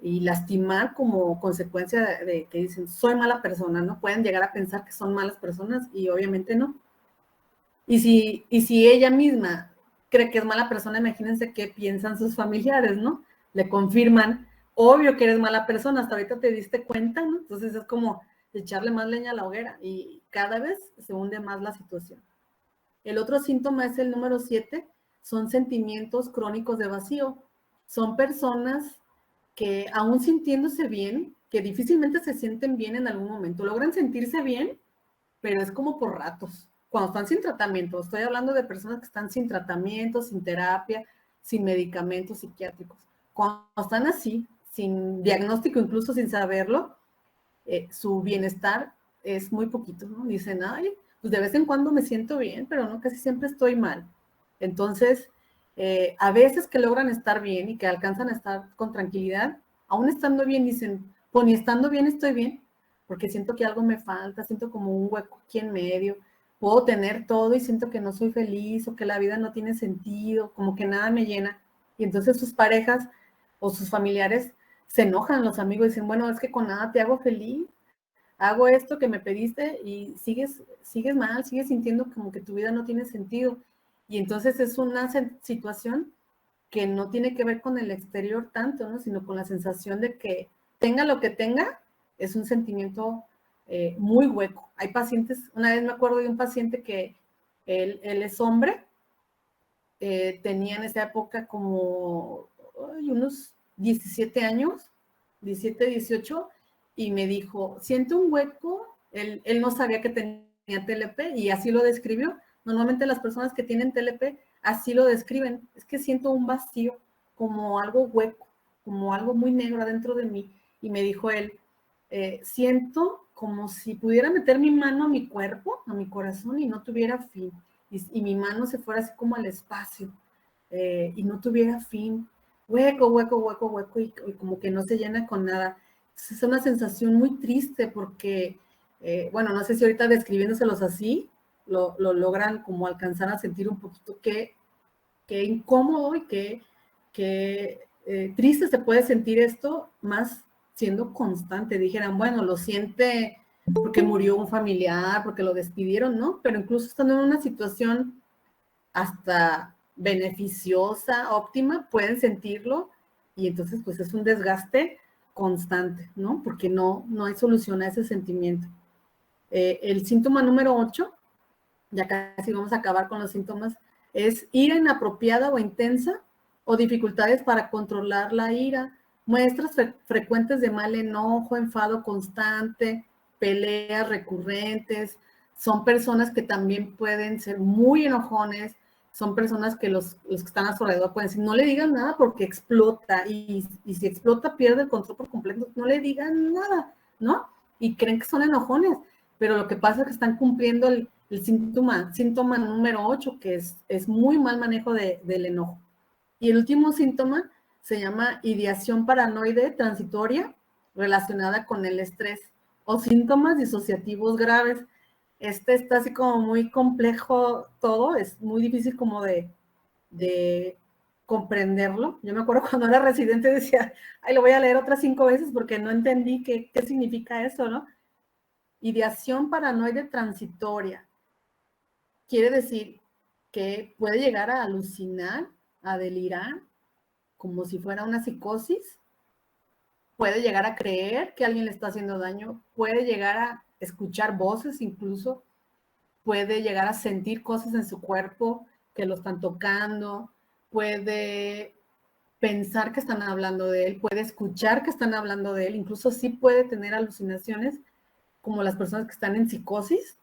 y lastimar como consecuencia de que dicen, soy mala persona, ¿no? Pueden llegar a pensar que son malas personas y obviamente no. Y si ella misma cree que es mala persona, imagínense qué piensan sus familiares, ¿no? Le confirman, obvio que eres mala persona, hasta ahorita te diste cuenta, ¿no? Entonces es como echarle más leña a la hoguera y cada vez se hunde más la situación. El otro síntoma es el número 7, son sentimientos crónicos de vacío. Son personas que aún sintiéndose bien, que difícilmente se sienten bien en algún momento, logran sentirse bien, pero es como por ratos. Cuando están sin tratamiento, estoy hablando de personas que están sin tratamiento, sin terapia, sin medicamentos psiquiátricos. Cuando están así, sin diagnóstico, incluso sin saberlo, su bienestar es muy poquito, ¿no? Dicen, ay, pues de vez en cuando me siento bien, pero no, casi siempre estoy mal. Entonces, a veces que logran estar bien y que alcanzan a estar con tranquilidad, aún estando bien, dicen, pues ni estando bien estoy bien, porque siento que algo me falta, siento como un hueco aquí en medio, puedo tener todo y siento que no soy feliz o que la vida no tiene sentido, como que nada me llena. Y entonces sus parejas o sus familiares se enojan, los amigos dicen, bueno, es que con nada te hago feliz, hago esto que me pediste y sigues mal, sigues sintiendo como que tu vida no tiene sentido. Y entonces es una situación que no tiene que ver con el exterior tanto, ¿no? Sino con la sensación de que tenga lo que tenga, es un sentimiento muy hueco. Hay pacientes, una vez me acuerdo de un paciente que él es hombre, tenía en esa época como unos 17 años, 17, 18, y me dijo, siento un hueco, él no sabía que tenía TLP y así lo describió. Normalmente las personas que tienen TLP así lo describen, es que siento un vacío, como algo hueco, como algo muy negro adentro de mí. Y me dijo él, siento como si pudiera meter mi mano a mi cuerpo, a mi corazón y no tuviera fin. Y mi mano se fuera así como al espacio y no tuviera fin. Hueco, hueco, hueco, hueco y como que no se llena con nada. Es una sensación muy triste porque, bueno, no sé si ahorita describiéndoselos así, lo logran como alcanzar a sentir un poquito qué incómodo y qué triste se puede sentir esto, más siendo constante. Dijeran, bueno, lo siente porque murió un familiar, porque lo despidieron, ¿no? Pero incluso estando en una situación hasta beneficiosa, óptima, pueden sentirlo y entonces pues es un desgaste constante, ¿no? Porque no hay solución a ese sentimiento. El síntoma número 8, ya casi vamos a acabar con los síntomas, es ira inapropiada o intensa o dificultades para controlar la ira, muestras frecuentes de mal enojo, enfado constante, peleas recurrentes. Son personas que también pueden ser muy enojones, son personas que los que están a su alrededor pueden decir, no le digan nada porque explota, y si explota pierde el control por completo, no le digan nada, ¿no? Y creen que son enojones, pero lo que pasa es que están cumpliendo el síntoma número 8, que es muy mal manejo del enojo. Y el último síntoma se llama ideación paranoide transitoria relacionada con el estrés o síntomas disociativos graves. Este está así como muy complejo todo, es muy difícil como de comprenderlo. Yo me acuerdo cuando era residente decía, ay, lo voy a leer otras 5 veces porque no entendí qué significa eso, ¿no? Ideación paranoide transitoria. Quiere decir que puede llegar a alucinar, a delirar, como si fuera una psicosis, puede llegar a creer que alguien le está haciendo daño, puede llegar a escuchar voces incluso, puede llegar a sentir cosas en su cuerpo que lo están tocando, puede pensar que están hablando de él, puede escuchar que están hablando de él, incluso sí puede tener alucinaciones, como las personas que están en psicosis,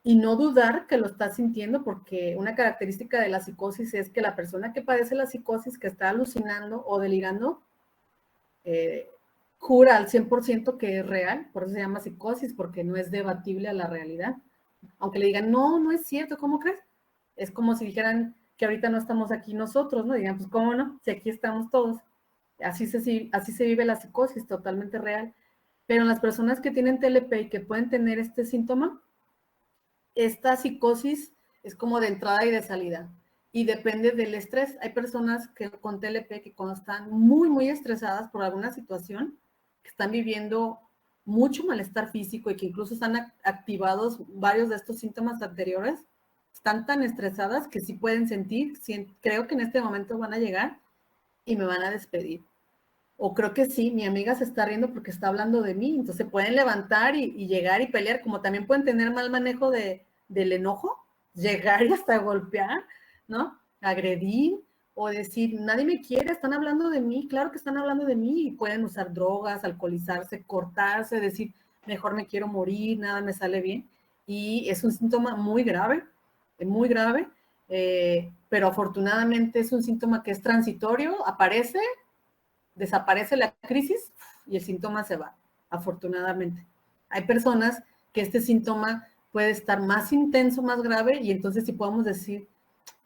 y no dudar que lo está sintiendo, porque una característica de la psicosis es que la persona que padece la psicosis, que está alucinando o delirando, jura al 100% que es real, por eso se llama psicosis, porque no es debatible a la realidad. Aunque le digan, no, no es cierto, ¿cómo crees? Es como si dijeran que ahorita no estamos aquí nosotros, ¿no? Digan, pues, ¿cómo no? Si aquí estamos todos. Así se vive la psicosis, totalmente real. Pero en las personas que tienen TLP y que pueden tener este síntoma, esta psicosis es como de entrada y de salida. Y depende del estrés. Hay personas que con TLP que cuando están muy, muy estresadas por alguna situación, que están viviendo mucho malestar físico y que incluso están activados varios de estos síntomas anteriores, están tan estresadas que sí pueden sentir, creo que en este momento van a llegar y me van a despedir. O creo que sí, mi amiga se está riendo porque está hablando de mí, entonces pueden levantar y llegar y pelear, como también pueden tener mal manejo del enojo, llegar y hasta golpear, ¿no? Agredir o decir, nadie me quiere, están hablando de mí, claro que están hablando de mí, y pueden usar drogas, alcoholizarse, cortarse, decir, mejor me quiero morir, nada me sale bien, y es un síntoma muy grave, pero afortunadamente es un síntoma que es transitorio, aparece, desaparece la crisis y el síntoma se va, afortunadamente. Hay personas que este síntoma puede estar más intenso, más grave, y entonces sí podemos decir,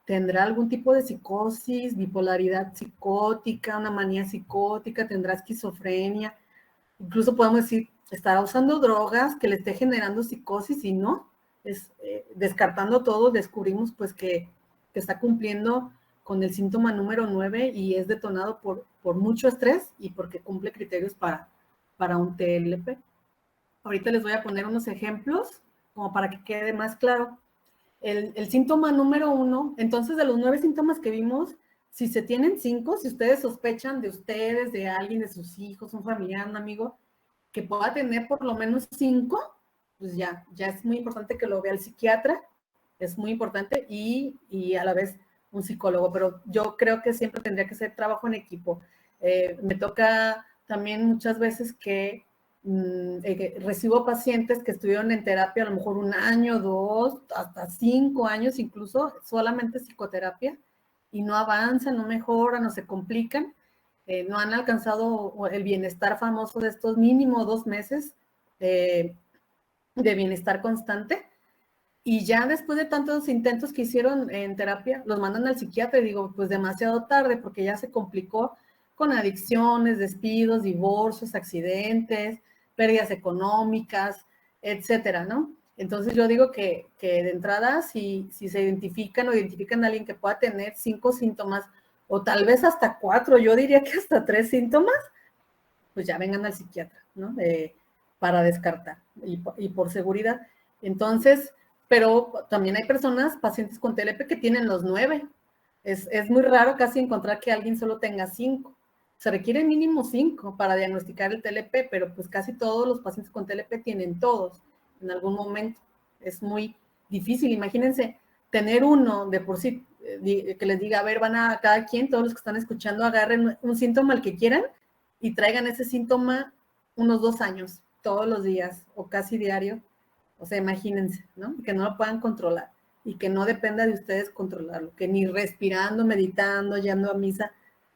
tendrá algún tipo de psicosis, bipolaridad psicótica, una manía psicótica, tendrá esquizofrenia, incluso podemos decir, estará usando drogas que le esté generando psicosis, y no, descartando todo, descubrimos pues que está cumpliendo con el síntoma número 9 y es detonado por mucho estrés y porque cumple criterios para un TLP. Ahorita les voy a poner unos ejemplos como para que quede más claro. El síntoma número 1, entonces de los 9 síntomas que vimos, si se tienen 5, si ustedes sospechan de ustedes, de alguien, de sus hijos, un familiar, un amigo, que pueda tener por lo menos 5, pues ya es muy importante que lo vea el psiquiatra, es muy importante, y a la vez un psicólogo, pero yo creo que siempre tendría que ser trabajo en equipo. Me toca también muchas veces que recibo pacientes que estuvieron en terapia a lo mejor 1 año, 2, hasta 5 años incluso, solamente psicoterapia, y no avanzan, no mejoran, no se complican, no han alcanzado el bienestar famoso de estos mínimo 2 meses de bienestar constante. Y ya después de tantos intentos que hicieron en terapia, los mandan al psiquiatra y digo, pues demasiado tarde, porque ya se complicó con adicciones, despidos, divorcios, accidentes, pérdidas económicas, etcétera, ¿no? Entonces yo digo que de entrada, si se identifican a alguien que pueda tener 5 síntomas, o tal vez hasta 4, yo diría que hasta 3 síntomas, pues ya vengan al psiquiatra, ¿no? Para descartar y por seguridad. Entonces, pero también hay personas, pacientes con TLP, que tienen los 9. Es muy raro casi encontrar que alguien solo tenga 5. Se requieren mínimo 5 para diagnosticar el TLP, pero pues casi todos los pacientes con TLP tienen todos en algún momento. Es muy difícil. Imagínense tener uno de por sí, que les diga, a ver, van a cada quien, todos los que están escuchando, agarren un síntoma el que quieran y traigan ese síntoma unos 2 años, todos los días o casi diario. O sea, imagínense, ¿no? Que no lo puedan controlar y que no dependa de ustedes controlarlo, que ni respirando, meditando, yendo a misa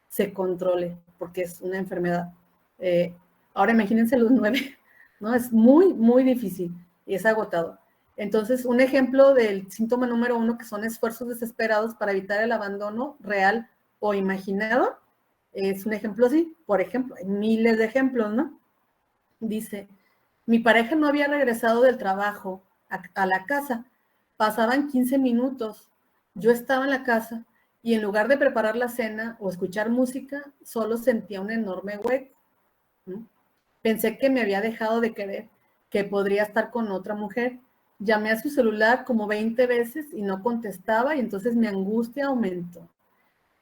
se controle, porque es una enfermedad. Ahora imagínense los 9, ¿no? Es muy, muy difícil y es agotador. Entonces, un ejemplo del síntoma número 1, que son esfuerzos desesperados para evitar el abandono real o imaginado, es un ejemplo así. Por ejemplo, hay miles de ejemplos, ¿no? Dice, mi pareja no había regresado del trabajo a la casa. Pasaban 15 minutos. Yo estaba en la casa y en lugar de preparar la cena o escuchar música, solo sentía un enorme hueco, ¿no? Pensé que me había dejado de querer, que podría estar con otra mujer. Llamé a su celular como 20 veces y no contestaba, y entonces mi angustia aumentó.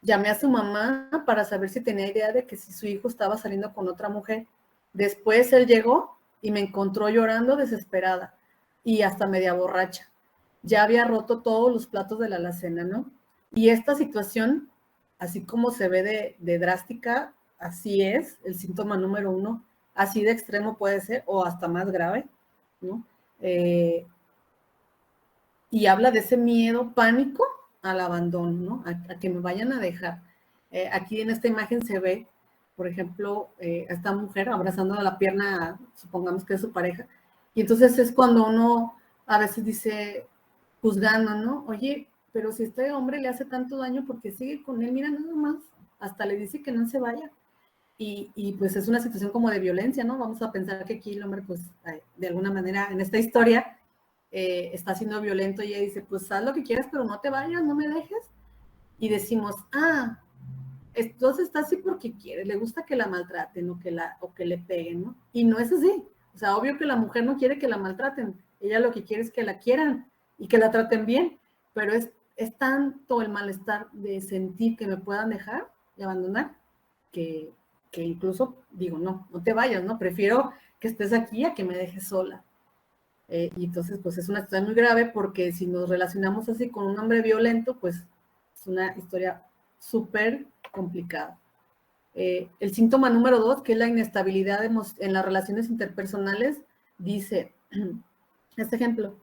Llamé a su mamá para saber si tenía idea de que si su hijo estaba saliendo con otra mujer. Después él llegó y me encontró llorando desesperada y hasta media borracha. Ya había roto todos los platos de la alacena, ¿no? Y esta situación, así como se ve de drástica, así es, el síntoma número 1, así de extremo puede ser o hasta más grave. ¿no? Y habla de ese miedo, pánico al abandono, ¿no? A que me vayan a dejar. Aquí en esta imagen se ve, por ejemplo, a esta mujer abrazando la pierna, supongamos que es su pareja, y entonces es cuando uno a veces dice, juzgando, ¿no? Oye, pero si este hombre le hace tanto daño, porque sigue con él? Mira nada más, hasta le dice que no se vaya. Y pues es una situación como de violencia, ¿no? Vamos a pensar que aquí el hombre, pues, de alguna manera, en esta historia, está siendo violento y ella dice, pues haz lo que quieras, pero no te vayas, no me dejes. Y decimos, entonces está así porque quiere, le gusta que la maltraten o que le peguen, ¿no? Y no es así. O sea, obvio que la mujer no quiere que la maltraten, ella lo que quiere es que la quieran y que la traten bien, pero es tanto el malestar de sentir que me puedan dejar y abandonar, que incluso digo, no te vayas, ¿no? Prefiero que estés aquí a que me dejes sola. Y entonces, pues es una situación muy grave porque si nos relacionamos así con un hombre violento, pues es una historia súper complicada. El síntoma número 2, que es la inestabilidad en las relaciones interpersonales, dice, este ejemplo,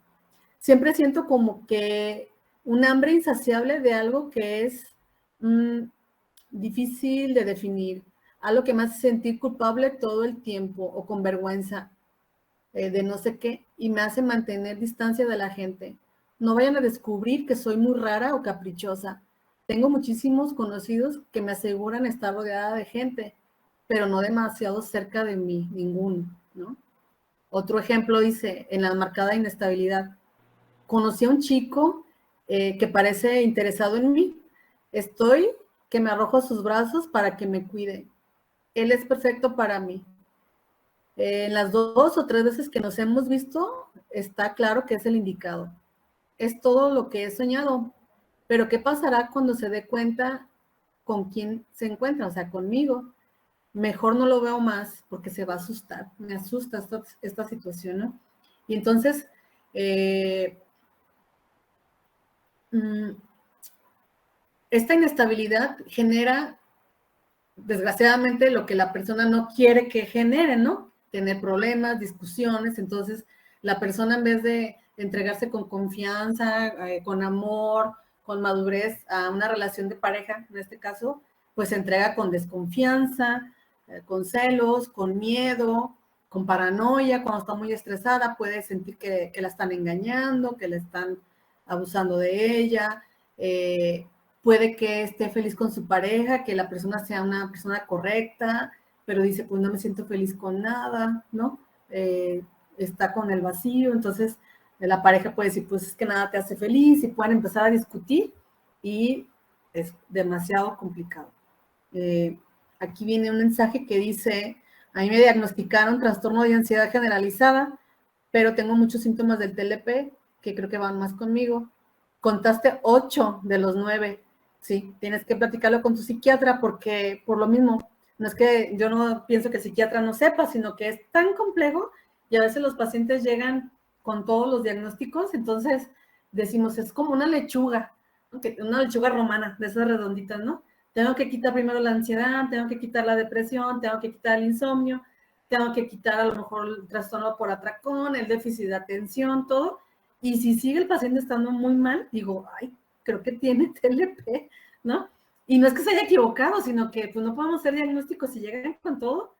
siempre siento como que un hambre insaciable de algo que es difícil de definir, algo que me hace sentir culpable todo el tiempo o con vergüenza de no sé qué, y me hace mantener distancia de la gente. No vayan a descubrir que soy muy rara o caprichosa. Tengo muchísimos conocidos que me aseguran estar rodeada de gente, pero no demasiado cerca de mí, ninguno, ¿no? Otro ejemplo dice, en la marcada inestabilidad, conocí a un chico que parece interesado en mí. Estoy que me arrojo a sus brazos para que me cuide. Él es perfecto para mí. En las 2 o 3 veces que nos hemos visto, está claro que es el indicado. Es todo lo que he soñado. Pero ¿qué pasará cuando se dé cuenta con quién se encuentra? O sea, conmigo. Mejor no lo veo más porque se va a asustar. Me asusta esta situación, ¿no? Y entonces, esta inestabilidad genera, desgraciadamente, lo que la persona no quiere que genere, ¿no? Tener problemas, discusiones. Entonces, la persona, en vez de entregarse con confianza, con amor, con madurez a una relación de pareja, en este caso, pues se entrega con desconfianza, con celos, con miedo, con paranoia. Cuando está muy estresada puede sentir que la están engañando, que le están abusando de ella. Puede que esté feliz con su pareja, que la persona sea una persona correcta, pero dice, pues no me siento feliz con nada, ¿no? Está con el vacío. Entonces la pareja puede decir, pues es que nada te hace feliz, y pueden empezar a discutir y es demasiado complicado. Aquí viene un mensaje que dice, a mí me diagnosticaron trastorno de ansiedad generalizada, pero tengo muchos síntomas del TLP que creo que van más conmigo. Contaste 8 de los 9. Sí, tienes que platicarlo con tu psiquiatra porque por lo mismo, no es que yo no pienso que el psiquiatra no sepa, sino que es tan complejo y a veces los pacientes llegan con todos los diagnósticos. Entonces decimos, es como una lechuga romana, de esas redonditas, ¿no? Tengo que quitar primero la ansiedad, tengo que quitar la depresión, tengo que quitar el insomnio, tengo que quitar a lo mejor el trastorno por atracón, el déficit de atención, todo. Y si sigue el paciente estando muy mal, digo, ay, creo que tiene TLP, ¿no? Y no es que se haya equivocado, sino que pues no podemos hacer diagnóstico si llegan con todo,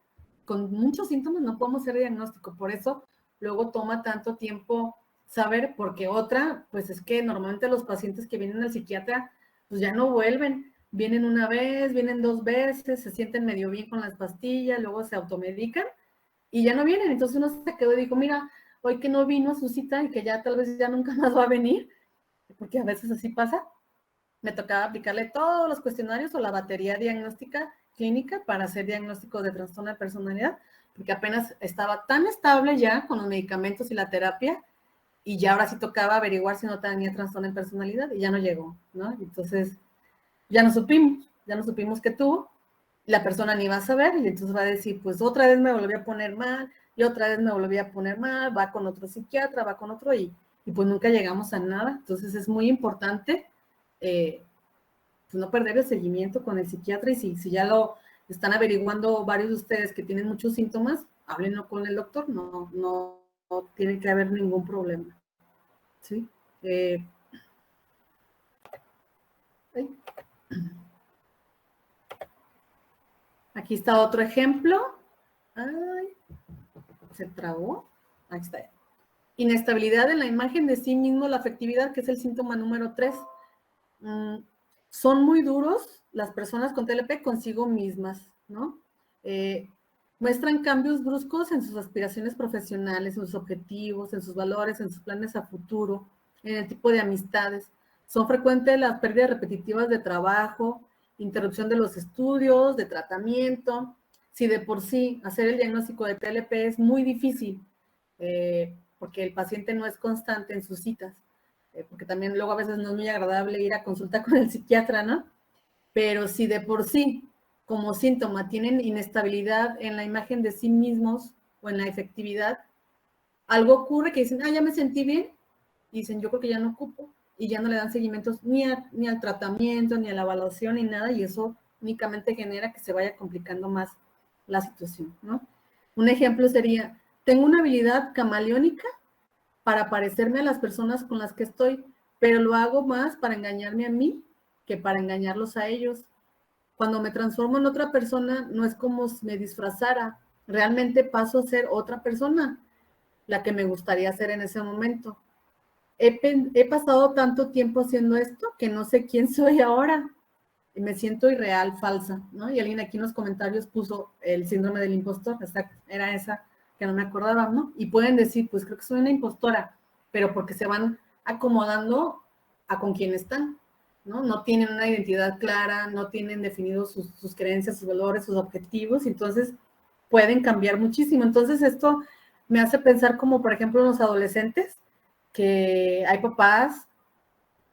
con muchos síntomas, no podemos hacer diagnóstico. Por eso luego toma tanto tiempo saber, porque otra, pues es que normalmente los pacientes que vienen al psiquiatra, pues ya no vuelven. Vienen una vez, vienen 2 veces, se sienten medio bien con las pastillas, luego se automedican y ya no vienen. Entonces uno se quedó y dijo, mira, hoy que no vino a su cita y que ya tal vez ya nunca más va a venir, porque a veces así pasa, me tocaba aplicarle todos los cuestionarios o la batería diagnóstica clínica para hacer diagnóstico de trastorno de personalidad, porque apenas estaba tan estable ya con los medicamentos y la terapia, y ya ahora sí tocaba averiguar si no tenía trastorno de personalidad, y ya no llegó, ¿no? Entonces, ya no supimos que tuvo, la persona ni va a saber, y entonces va a decir, pues otra vez me volví a poner mal, y otra vez me volví a poner mal, va con otro psiquiatra, va con otro, y pues nunca llegamos a nada. Entonces es muy importante pues no perder el seguimiento con el psiquiatra, y si ya lo están averiguando varios de ustedes que tienen muchos síntomas, háblenlo con el doctor, no tiene que haber ningún problema. ¿Sí? Aquí está otro ejemplo. Ay, se trabó. Ahí está. Inestabilidad en la imagen de sí mismo, la afectividad, que es el síntoma número 3. Son muy duros las personas con TLP consigo mismas, ¿no? Muestran cambios bruscos en sus aspiraciones profesionales, en sus objetivos, en sus valores, en sus planes a futuro, en el tipo de amistades. Son frecuentes las pérdidas repetitivas de trabajo, interrupción de los estudios, de tratamiento. Si de por sí hacer el diagnóstico de TLP es muy difícil, porque el paciente no es constante en sus citas, porque también luego a veces no es muy agradable ir a consulta con el psiquiatra, ¿no? Pero si de por sí, como síntoma, tienen inestabilidad en la imagen de sí mismos o en la efectividad, algo ocurre que dicen, ya me sentí bien, y dicen, yo creo que ya no ocupo, y ya no le dan seguimientos ni al tratamiento, ni a la evaluación, ni nada, y eso únicamente genera que se vaya complicando más la situación, ¿no? Un ejemplo sería, tengo una habilidad camaleónica para parecerme a las personas con las que estoy, pero lo hago más para engañarme a mí que para engañarlos a ellos. Cuando me transformo en otra persona, no es como si me disfrazara, realmente paso a ser otra persona, la que me gustaría ser en ese momento. He pasado tanto tiempo haciendo esto que no sé quién soy ahora. Y me siento irreal, falsa, ¿no? Y alguien aquí en los comentarios puso el síndrome del impostor, exacto, era esa que no me acordaba, ¿no? Y pueden decir, pues creo que soy una impostora, pero porque se van acomodando a con quién están, ¿no? No tienen una identidad clara, no tienen definidos sus creencias, sus valores, sus objetivos, entonces pueden cambiar muchísimo. Entonces esto me hace pensar como, por ejemplo, los adolescentes, que hay papás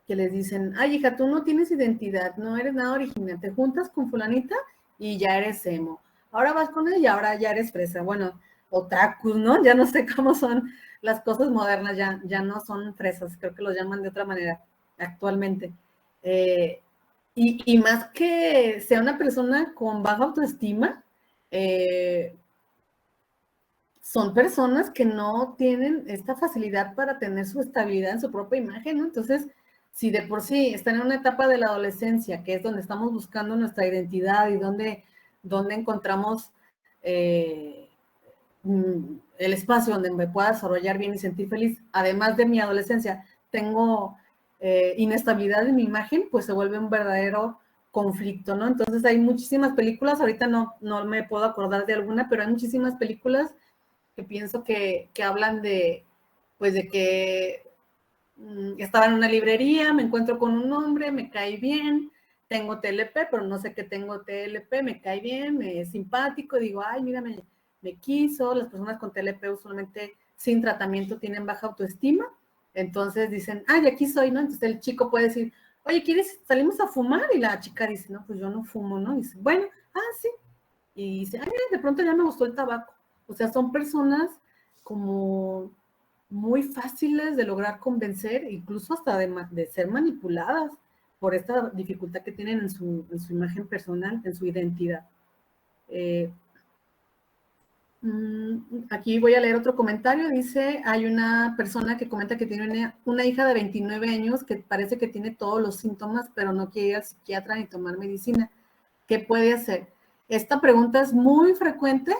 que les dicen, ay, hija, tú no tienes identidad, no eres nada original, te juntas con fulanita y ya eres emo. Ahora vas con ella y ahora ya eres fresa. Bueno, otakus, ¿no? Ya no sé cómo son las cosas modernas, ya no son fresas, creo que los llaman de otra manera actualmente. Y más que sea una persona con baja autoestima, son personas que no tienen esta facilidad para tener su estabilidad en su propia imagen, ¿no? Entonces, si de por sí están en una etapa de la adolescencia, que es donde estamos buscando nuestra identidad y donde encontramos el espacio donde me pueda desarrollar bien y sentir feliz, además de mi adolescencia, tengo inestabilidad en mi imagen, pues se vuelve un verdadero conflicto, ¿no? Entonces hay muchísimas películas, ahorita no me puedo acordar de alguna, pero hay muchísimas películas que pienso que hablan de, pues de que estaba en una librería, me encuentro con un hombre, me cae bien, tengo TLP, pero no sé qué tengo TLP, me cae bien, me es simpático, digo, ay, mira, me quiso. Las personas con TLP usualmente sin tratamiento tienen baja autoestima, entonces dicen, ay, aquí soy, ¿no? Entonces el chico puede decir, oye, ¿quieres, salimos a fumar? Y la chica dice, no, pues yo no fumo, ¿no? Y dice, bueno, sí. Y dice, ay, mira, de pronto ya me gustó el tabaco. O sea, son personas como muy fáciles de lograr convencer, incluso hasta de ser manipuladas por esta dificultad que tienen en su imagen personal, en su identidad. Aquí voy a leer otro comentario. Dice, hay una persona que comenta que tiene una hija de 29 años que parece que tiene todos los síntomas, pero no quiere ir al psiquiatra ni tomar medicina. ¿Qué puede hacer? Esta pregunta es muy frecuente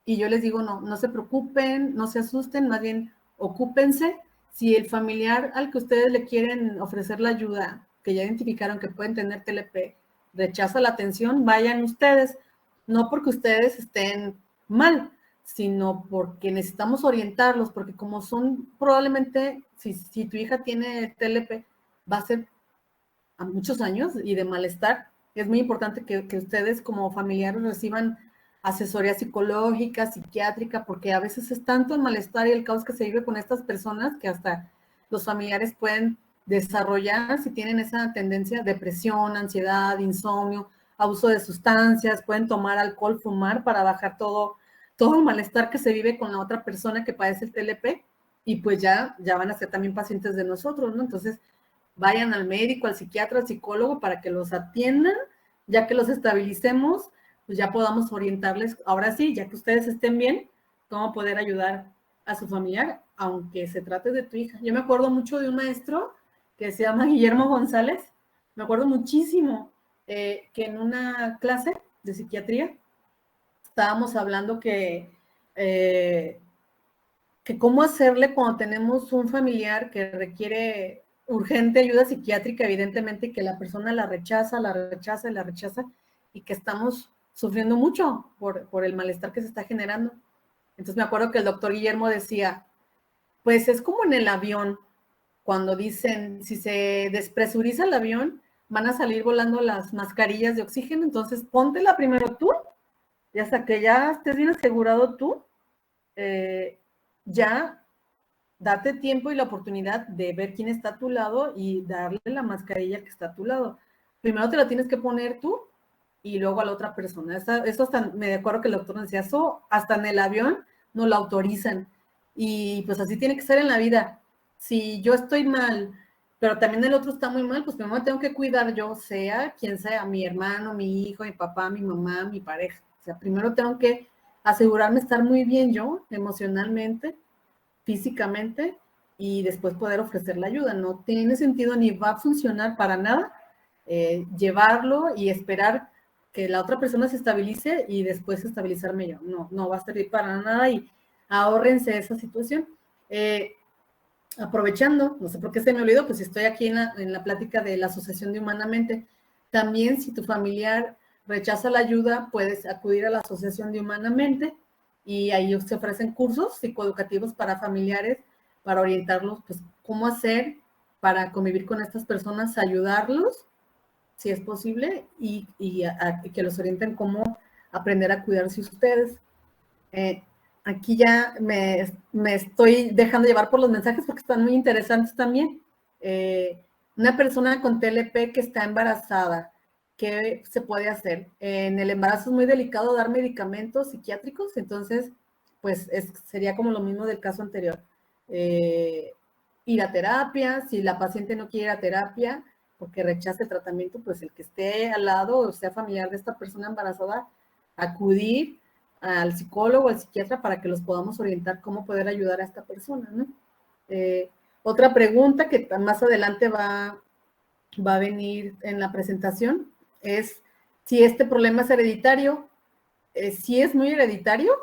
y yo les digo, no se preocupen, no se asusten, más bien ocúpense. Si el familiar al que ustedes le quieren ofrecer la ayuda, que ya identificaron que pueden tener TLP, rechaza la atención, vayan ustedes, no porque ustedes estén mal, sino porque necesitamos orientarlos, porque como son probablemente, si tu hija tiene TLP, va a ser a muchos años y de malestar, es muy importante que ustedes como familiares reciban asesoría psicológica, psiquiátrica, porque a veces es tanto el malestar y el caos que se vive con estas personas que hasta los familiares pueden desarrollar, si tienen esa tendencia, depresión, ansiedad, insomnio, abuso de sustancias, pueden tomar alcohol, fumar para bajar todo el malestar que se vive con la otra persona que padece el TLP y pues ya van a ser también pacientes de nosotros, ¿no? Entonces, vayan al médico, al psiquiatra, al psicólogo para que los atiendan, ya que los estabilicemos, pues ya podamos orientarles, ahora sí, ya que ustedes estén bien, cómo poder ayudar a su familiar, aunque se trate de tu hija. Yo me acuerdo mucho de un maestro que se llama Guillermo González, me acuerdo muchísimo que en una clase de psiquiatría estábamos hablando que cómo hacerle cuando tenemos un familiar que requiere urgente ayuda psiquiátrica, evidentemente, y que la persona la rechaza, y que estamos sufriendo mucho por el malestar que se está generando. Entonces me acuerdo que el doctor Guillermo decía, pues es como en el avión, cuando dicen, si se despresuriza el avión, van a salir volando las mascarillas de oxígeno, entonces póntela primero tú, y hasta que ya estés bien asegurado tú, ya date tiempo y la oportunidad de ver quién está a tu lado y darle la mascarilla que está a tu lado. Primero te la tienes que poner tú y luego a la otra persona. Eso hasta, me acuerdo que el doctor decía, eso hasta en el avión no lo autorizan. Y pues así tiene que ser en la vida. Si yo estoy mal, pero también el otro está muy mal, pues primero tengo que cuidar yo, sea quien sea, mi hermano, mi hijo, mi papá, mi mamá, mi pareja. O sea, primero tengo que asegurarme estar muy bien yo, emocionalmente, físicamente, y después poder ofrecer la ayuda. No tiene sentido ni va a funcionar para nada llevarlo y esperar que la otra persona se estabilice y después estabilizarme yo. No va a servir para nada y ahórrense esa situación. Aprovechando, no sé por qué se me olvidó, pues estoy aquí en la plática de la Asociación de Humanamente. También si tu familiar rechaza la ayuda, puedes acudir a la Asociación de Humanamente y ahí se ofrecen cursos psicoeducativos para familiares, para orientarlos, pues, cómo hacer para convivir con estas personas, ayudarlos, si es posible, y que los orienten cómo aprender a cuidarse ustedes. Aquí ya me estoy dejando llevar por los mensajes porque están muy interesantes también. Una persona con TLP que está embarazada, ¿qué se puede hacer? En el embarazo es muy delicado dar medicamentos psiquiátricos, entonces, pues sería como lo mismo del caso anterior. Ir a terapia, si la paciente no quiere ir a terapia porque rechaza el tratamiento, pues el que esté al lado o sea familiar de esta persona embarazada, acudir al psicólogo, al psiquiatra, para que los podamos orientar cómo poder ayudar a esta persona, ¿no? Otra pregunta que más adelante va a venir en la presentación es si este problema es hereditario. Si es muy hereditario,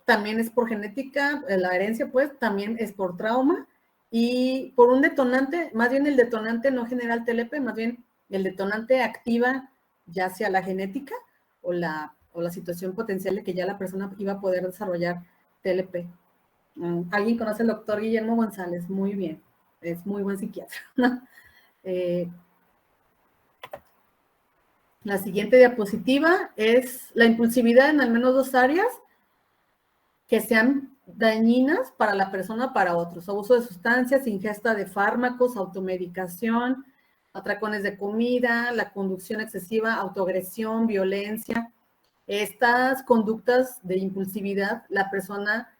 también es por genética, la herencia pues, también es por trauma y por un detonante, más bien el detonante no genera el TLP, más bien el detonante activa ya sea la genética o la situación potencial de que ya la persona iba a poder desarrollar TLP. ¿Alguien conoce al doctor Guillermo González? Muy bien, es muy buen psiquiatra. La siguiente diapositiva es la impulsividad en al menos 2 áreas que sean dañinas para la persona o para otros. Abuso de sustancias, ingesta de fármacos, automedicación, atracones de comida, la conducción excesiva, autoagresión, violencia. Estas conductas de impulsividad, la persona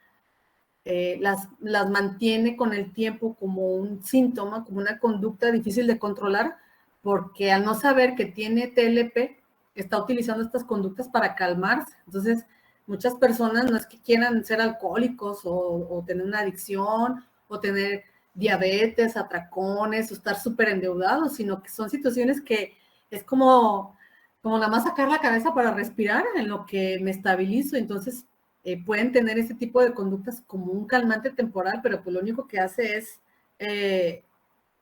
las mantiene con el tiempo como un síntoma, como una conducta difícil de controlar, porque al no saber que tiene TLP, está utilizando estas conductas para calmarse. Entonces, muchas personas no es que quieran ser alcohólicos o tener una adicción o tener diabetes, atracones o estar súper endeudados, sino que son situaciones que es como nada más sacar la cabeza para respirar en lo que me estabilizo. Entonces, pueden tener ese tipo de conductas como un calmante temporal, pero pues lo único que hace es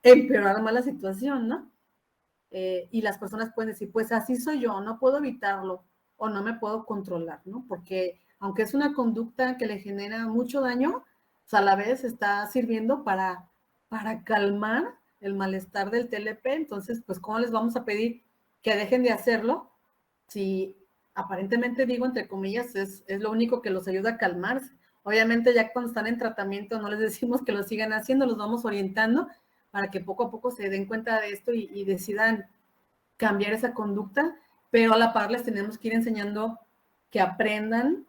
empeorar más la situación, ¿no? Y las personas pueden decir, pues así soy yo, no puedo evitarlo o no me puedo controlar, ¿no? Porque aunque es una conducta que le genera mucho daño, pues a la vez está sirviendo para calmar el malestar del TLP. Entonces, pues, ¿cómo les vamos a pedir que dejen de hacerlo si aparentemente, digo entre comillas, es lo único que los ayuda a calmarse? Obviamente ya cuando están en tratamiento no les decimos que lo sigan haciendo, los vamos orientando para que poco a poco se den cuenta de esto y decidan cambiar esa conducta, pero a la par les tenemos que ir enseñando que aprendan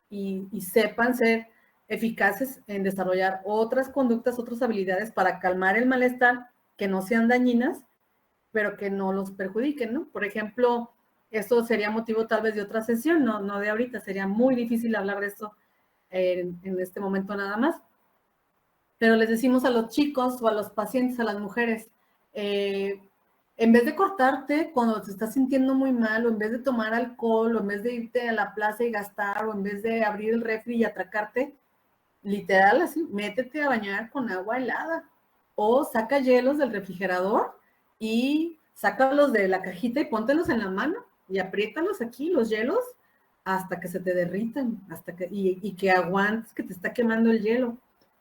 y sepan ser eficaces en desarrollar otras conductas, otras habilidades para calmar el malestar, que no sean dañinas, pero que no los perjudiquen, ¿no? Por ejemplo, esto sería motivo tal vez de otra sesión, no de ahorita, sería muy difícil hablar de esto en este momento nada más. Pero les decimos a los chicos o a los pacientes, a las mujeres, en vez de cortarte cuando te estás sintiendo muy mal, o en vez de tomar alcohol, o en vez de irte a la plaza y gastar, o en vez de abrir el refri y atracarte, literal así, métete a bañar con agua helada, o saca hielos del refrigerador y sácalos de la cajita y póntelos en la mano y apriétalos aquí, los hielos, hasta que se te derritan, y que aguantes que te está quemando el hielo.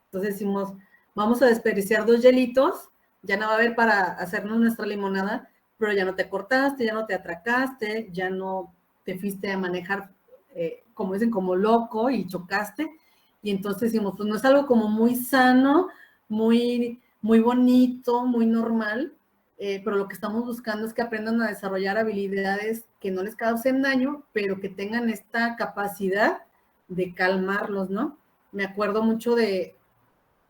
Entonces decimos, vamos a desperdiciar 2 hielitos, ya no va a haber para hacernos nuestra limonada, pero ya no te cortaste, ya no te atracaste, ya no te fuiste a manejar, como dicen, como loco y chocaste. Y entonces decimos, pues no es algo como muy sano, muy bonito, muy normal, pero lo que estamos buscando es que aprendan a desarrollar habilidades que no les causen daño, pero que tengan esta capacidad de calmarlos, ¿no? Me acuerdo mucho de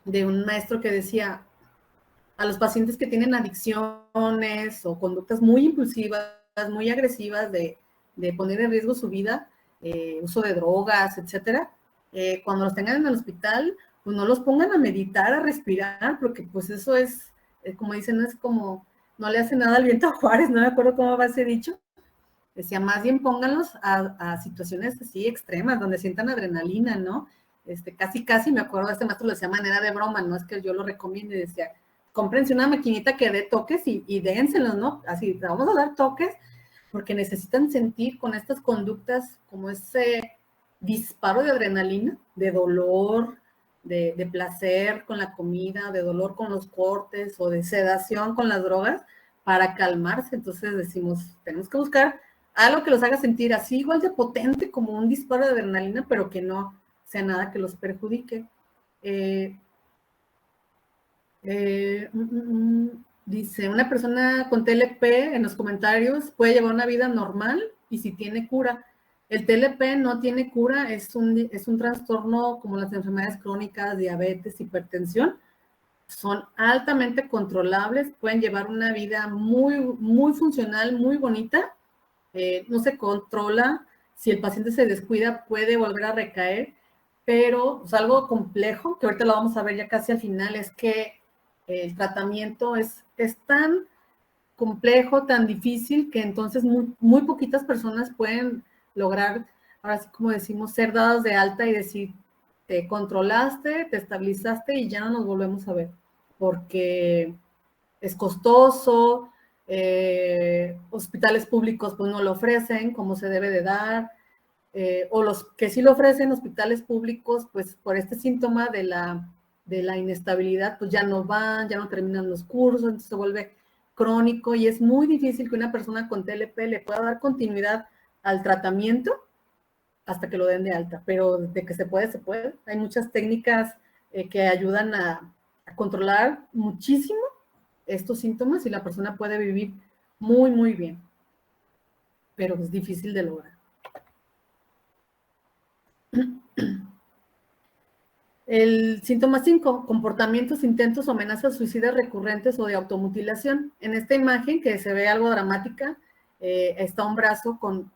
un maestro que decía, a los pacientes que tienen adicciones o conductas muy impulsivas, muy agresivas de poner en riesgo su vida, uso de drogas, etcétera, cuando los tengan en el hospital, pues no los pongan a meditar, a respirar, porque pues eso es, como dicen, es como, no le hace nada al viento a Juárez, no me acuerdo cómo va ese dicho. Decía, más bien pónganlos a situaciones así extremas, donde sientan adrenalina, ¿no? Casi me acuerdo, este maestro lo decía manera de broma, no es que yo lo recomiende, decía, cómprense una maquinita que dé toques y dénselos, ¿no? Así, vamos a dar toques, porque necesitan sentir con estas conductas como ese disparo de adrenalina, de dolor, de placer con la comida, de dolor con los cortes o de sedación con las drogas, para calmarse. Entonces decimos, tenemos que buscar algo que los haga sentir así igual de potente como un disparo de adrenalina, pero que no sea nada que los perjudique. Dice, una persona con TLP en los comentarios puede llevar una vida normal y si tiene cura. El TLP no tiene cura, es un trastorno como las enfermedades crónicas, diabetes, hipertensión. Son altamente controlables, pueden llevar una vida muy funcional, muy bonita. No se controla, si el paciente se descuida puede volver a recaer, pero es algo complejo, que ahorita lo vamos a ver ya casi al final, es que el tratamiento es tan complejo, tan difícil, que entonces muy poquitas personas pueden lograr, ahora sí como decimos, ser dadas de alta y decir, te controlaste, te estabilizaste y ya no nos volvemos a ver, porque es costoso, hospitales públicos pues no lo ofrecen como se debe de dar, o los que sí lo ofrecen, hospitales públicos, pues por este síntoma de la inestabilidad, pues ya no van, ya no terminan los cursos, entonces se vuelve crónico y es muy difícil que una persona con TLP le pueda dar continuidad al tratamiento hasta que lo den de alta, pero de que se puede, se puede. Hay muchas técnicas que ayudan a controlar muchísimo estos síntomas y la persona puede vivir muy bien, pero es difícil de lograr. El síntoma 5, comportamientos, intentos o amenazas suicidas recurrentes o de automutilación. En esta imagen, que se ve algo dramática, está un brazo con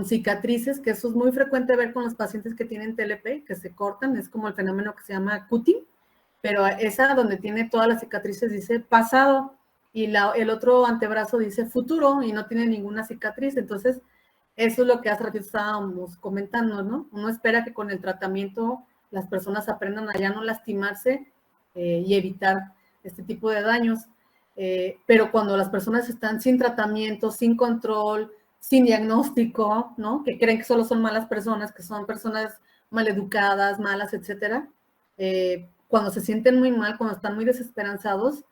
cicatrices, que eso es muy frecuente ver con los pacientes que tienen TLP, que se cortan, es como el fenómeno que se llama cutting, pero esa donde tiene todas las cicatrices dice pasado, y el otro antebrazo dice futuro, y no tiene ninguna cicatriz. Entonces, eso es lo que hace ratito estábamos comentando, ¿no? Uno espera que con el tratamiento las personas aprendan a ya no lastimarse y evitar este tipo de daños. Pero cuando las personas están sin tratamiento, sin control, sin diagnóstico, ¿no? Que creen que solo son malas personas, que son personas maleducadas, malas, etcétera. Cuando se sienten muy mal, cuando están muy desesperanzados,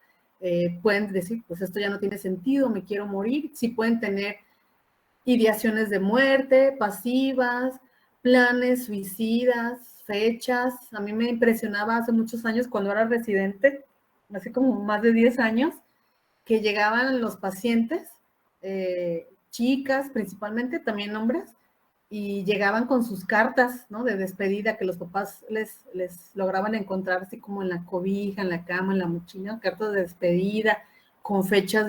pueden decir, pues esto ya no tiene sentido, me quiero morir. Sí pueden tener ideaciones de muerte, pasivas, planes suicidas, fechas. A mí me impresionaba hace muchos años cuando era residente, hace como más de 10 años, que llegaban los pacientes, chicas principalmente, también hombres, y llegaban con sus cartas, ¿no? De despedida que los papás les lograban encontrar así como en la cobija, en la cama, en la mochila, cartas de despedida, con fechas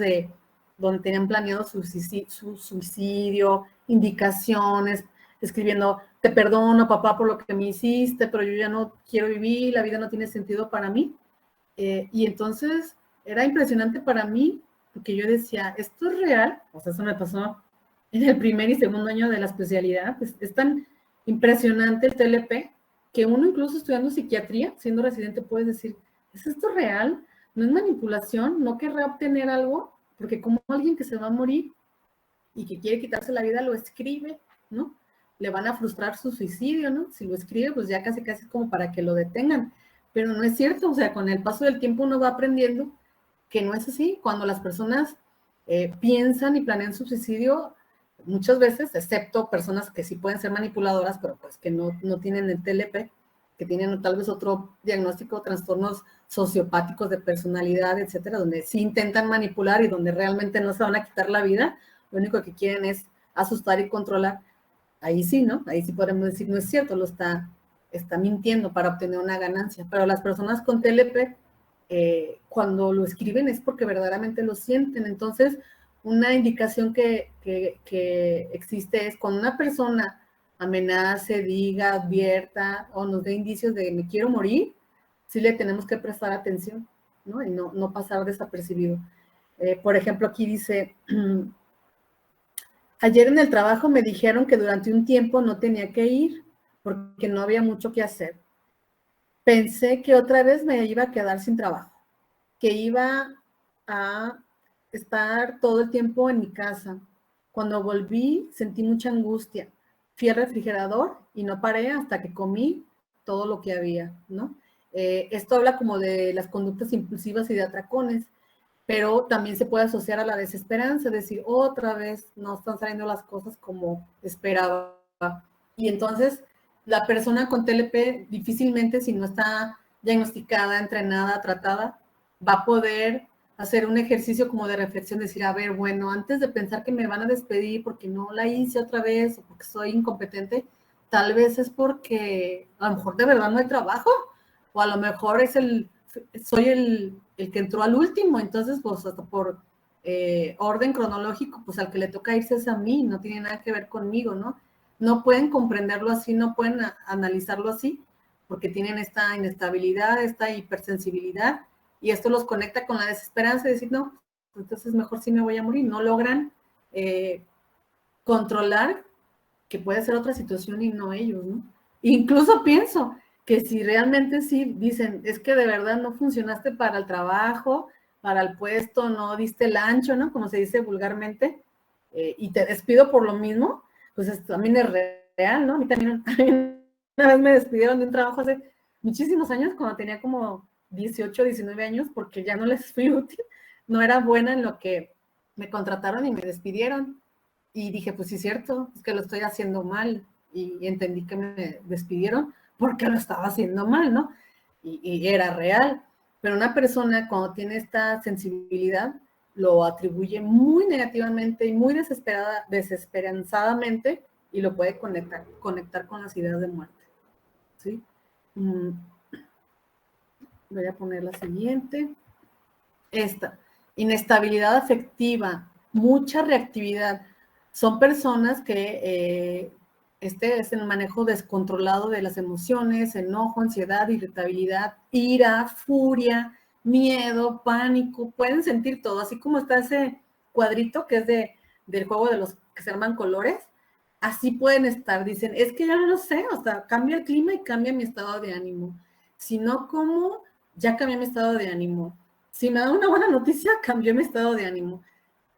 donde tenían planeado su suicidio, indicaciones, escribiendo, te perdono, papá, por lo que me hiciste, pero yo ya no quiero vivir, la vida no tiene sentido para mí. Y entonces era impresionante para mí, porque yo decía, ¿esto es real? O sea, eso me pasó en el primer y segundo año de la especialidad. Pues, es tan impresionante el TLP que uno incluso estudiando psiquiatría, siendo residente, puede decir, ¿es esto real? ¿No es manipulación? ¿No querrá obtener algo? Porque como alguien que se va a morir y que quiere quitarse la vida lo escribe, ¿no? Le van a frustrar su suicidio, ¿no? Si lo escribe, pues ya casi es como para que lo detengan. Pero no es cierto, o sea, con el paso del tiempo uno va aprendiendo que no es así. Cuando las personas piensan y planean su suicidio, muchas veces, excepto personas que sí pueden ser manipuladoras, pero pues que no tienen el TLP, que tienen tal vez otro diagnóstico, trastornos sociopáticos de personalidad, etcétera, donde sí intentan manipular y donde realmente no se van a quitar la vida, lo único que quieren es asustar y controlar. Ahí sí, ¿no? Ahí sí podemos decir, no es cierto, lo está mintiendo para obtener una ganancia. Pero las personas con TLP, cuando lo escriben es porque verdaderamente lo sienten. Entonces, una indicación que existe es cuando una persona amenace, diga, advierta o nos dé indicios de me quiero morir, sí le tenemos que prestar atención, ¿no? Y no pasar desapercibido. Por ejemplo, aquí dice, ayer en el trabajo me dijeron que durante un tiempo no tenía que ir porque no había mucho que hacer. Pensé que otra vez me iba a quedar sin trabajo, que iba a estar todo el tiempo en mi casa. Cuando volví sentí mucha angustia. Fui al refrigerador y no paré hasta que comí todo lo que había, ¿no? Esto habla como de las conductas impulsivas y de atracones, pero también se puede asociar a la desesperanza, es decir, otra vez no están saliendo las cosas como esperaba. Y entonces la persona con TLP difícilmente, si no está diagnosticada, entrenada, tratada, va a poder hacer un ejercicio como de reflexión, decir, a ver, bueno, antes de pensar que me van a despedir porque no la hice otra vez o porque soy incompetente, tal vez es porque a lo mejor de verdad no hay trabajo, o a lo mejor soy el que entró al último, entonces pues hasta por orden cronológico, pues al que le toca irse es a mí, no tiene nada que ver conmigo, ¿no? No pueden comprenderlo así, no pueden analizarlo así, porque tienen esta inestabilidad, esta hipersensibilidad, y esto los conecta con la desesperanza y decir, no, entonces mejor sí me voy a morir. No logran controlar que puede ser otra situación y no ellos, ¿no? Incluso pienso que si realmente sí dicen, es que de verdad no funcionaste para el trabajo, para el puesto, no diste el ancho, ¿no? Como se dice vulgarmente, y te despido por lo mismo, pues esto también es real, ¿no? A mí también una vez me despidieron de un trabajo hace muchísimos años, cuando tenía como 18, 19 años, porque ya no les fui útil, no era buena en lo que me contrataron y me despidieron. Y dije, pues sí es cierto, es que lo estoy haciendo mal. Y entendí que me despidieron porque lo estaba haciendo mal, ¿no? Y era real. Pero una persona cuando tiene esta sensibilidad lo atribuye muy negativamente y muy desesperanzadamente y lo puede conectar con las ideas de muerte. ¿Sí? Voy a poner la siguiente. Esta, inestabilidad afectiva, mucha reactividad. Son personas que este es el manejo descontrolado de las emociones, enojo, ansiedad, irritabilidad, ira, furia, miedo, pánico, pueden sentir todo, así como está ese cuadrito que es del juego de los que se llaman colores, así pueden estar, dicen, es que ya no lo sé, o sea, cambia el clima y cambia mi estado de ánimo, si no como, ya cambié mi estado de ánimo, si me da una buena noticia, cambió mi estado de ánimo.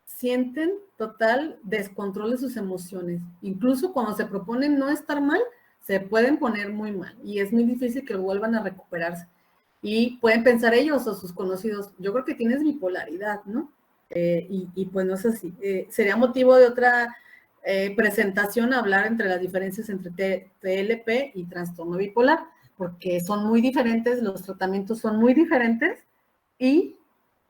Sienten total descontrol de sus emociones. Incluso cuando se proponen no estar mal, se pueden poner muy mal y es muy difícil que vuelvan a recuperarse. Y pueden pensar ellos o sus conocidos, yo creo que tienes bipolaridad, ¿no? Y pues no es así. Sería motivo de otra presentación hablar entre las diferencias entre TLP y trastorno bipolar, porque son muy diferentes, los tratamientos son muy diferentes y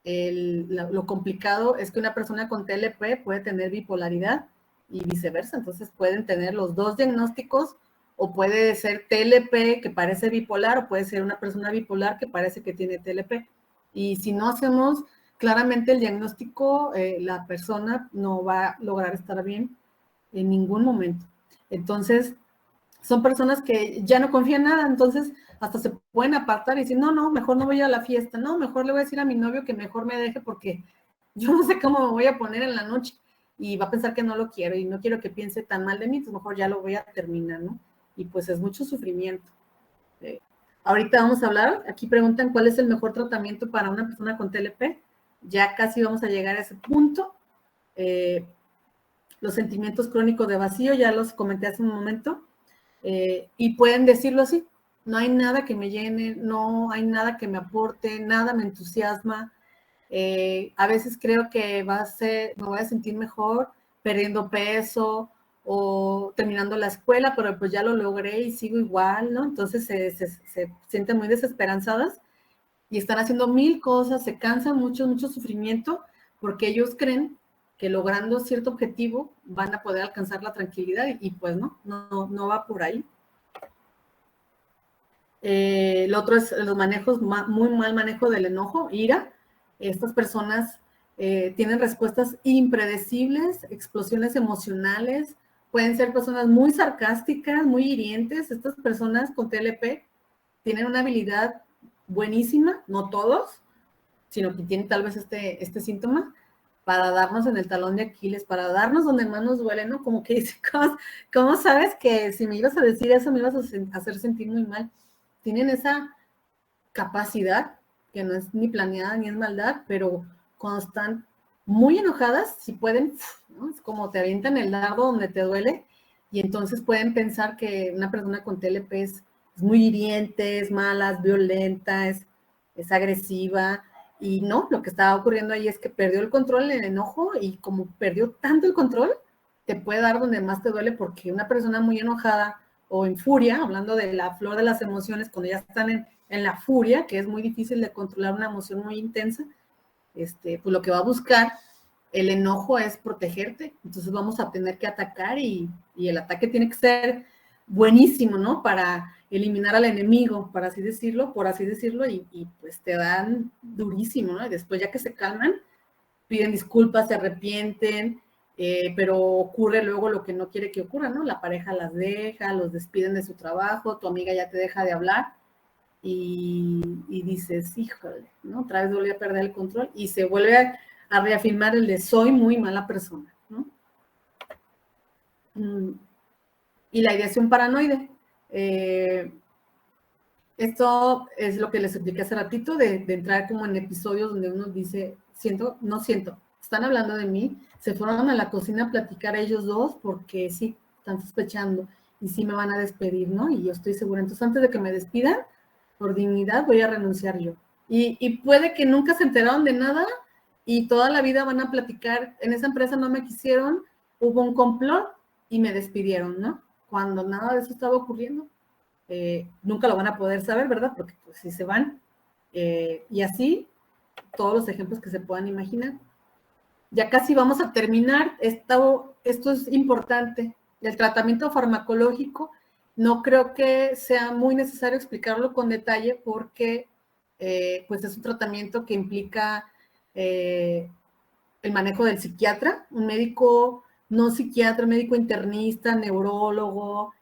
lo complicado es que una persona con TLP puede tener bipolaridad y viceversa, entonces pueden tener los dos diagnósticos o puede ser TLP que parece bipolar o puede ser una persona bipolar que parece que tiene TLP. Y si no hacemos claramente el diagnóstico, la persona no va a lograr estar bien en ningún momento. Entonces, son personas que ya no confían en nada, entonces hasta se pueden apartar y decir, no, mejor no voy a la fiesta, no, mejor le voy a decir a mi novio que mejor me deje porque yo no sé cómo me voy a poner en la noche y va a pensar que no lo quiero y no quiero que piense tan mal de mí, entonces mejor ya lo voy a terminar, ¿no? Y pues es mucho sufrimiento. Ahorita vamos a hablar, aquí preguntan cuál es el mejor tratamiento para una persona con TLP, ya casi vamos a llegar a ese punto. Los sentimientos crónicos de vacío, ya los comenté hace un momento, y pueden decirlo así, no hay nada que me llene, no hay nada que me aporte, nada me entusiasma, a veces creo que me voy a sentir mejor perdiendo peso o terminando la escuela, pero pues ya lo logré y sigo igual, ¿no? Entonces se sienten muy desesperanzadas y están haciendo mil cosas, se cansan mucho sufrimiento, porque ellos creen que logrando cierto objetivo van a poder alcanzar la tranquilidad y pues no va por ahí. Lo otro es los manejos, muy mal manejo del enojo, ira. Estas personas tienen respuestas impredecibles, explosiones emocionales, pueden ser personas muy sarcásticas, muy hirientes. Estas personas con TLP tienen una habilidad buenísima, no todos, sino que tienen tal vez este síntoma, para darnos en el talón de Aquiles, para darnos donde más nos duele, ¿no? Como que dice, ¿cómo sabes que si me ibas a decir eso me ibas a hacer sentir muy mal? Tienen esa capacidad, que no es ni planeada ni es maldad, pero cuando están muy enojadas, si pueden, ¿no? Es como te avientan el dardo donde te duele, y entonces pueden pensar que una persona con TLP es muy hiriente, es mala, es violenta, es agresiva, y no, lo que estaba ocurriendo ahí es que perdió el control en el enojo, y como perdió tanto el control, te puede dar donde más te duele, porque una persona muy enojada o en furia, hablando de la flor de las emociones, cuando ya están en la furia, que es muy difícil de controlar una emoción muy intensa, pues lo que va a buscar el enojo es protegerte, entonces vamos a tener que atacar y el ataque tiene que ser buenísimo, ¿no? Para eliminar al enemigo, por así decirlo, y pues te dan durísimo, ¿no? Y después ya que se calman, piden disculpas, se arrepienten, pero ocurre luego lo que no quiere que ocurra, ¿no? La pareja las deja, los despiden de su trabajo, tu amiga ya te deja de hablar y dices, híjole, ¿no? Otra vez volví a perder el control y se vuelve a reafirmar el de soy muy mala persona, ¿no? Y la ideación paranoide. Esto es lo que les expliqué hace ratito, de entrar como en episodios donde uno dice, no siento, están hablando de mí, se fueron a la cocina a platicar ellos dos porque sí, están sospechando y sí me van a despedir, ¿no? Y yo estoy segura. Entonces, antes de que me despidan, por dignidad, voy a renunciar yo. Y puede que nunca se enteraron de nada y toda la vida van a platicar, en esa empresa no me quisieron, hubo un complot y me despidieron, ¿no? Cuando nada de eso estaba ocurriendo. Nunca lo van a poder saber, ¿verdad? Porque pues si se van, y así, todos los ejemplos que se puedan imaginar. Ya casi vamos a terminar, esto es importante, el tratamiento farmacológico, no creo que sea muy necesario explicarlo con detalle porque pues es un tratamiento que implica el manejo del psiquiatra, un médico no psiquiatra, médico internista, neurólogo,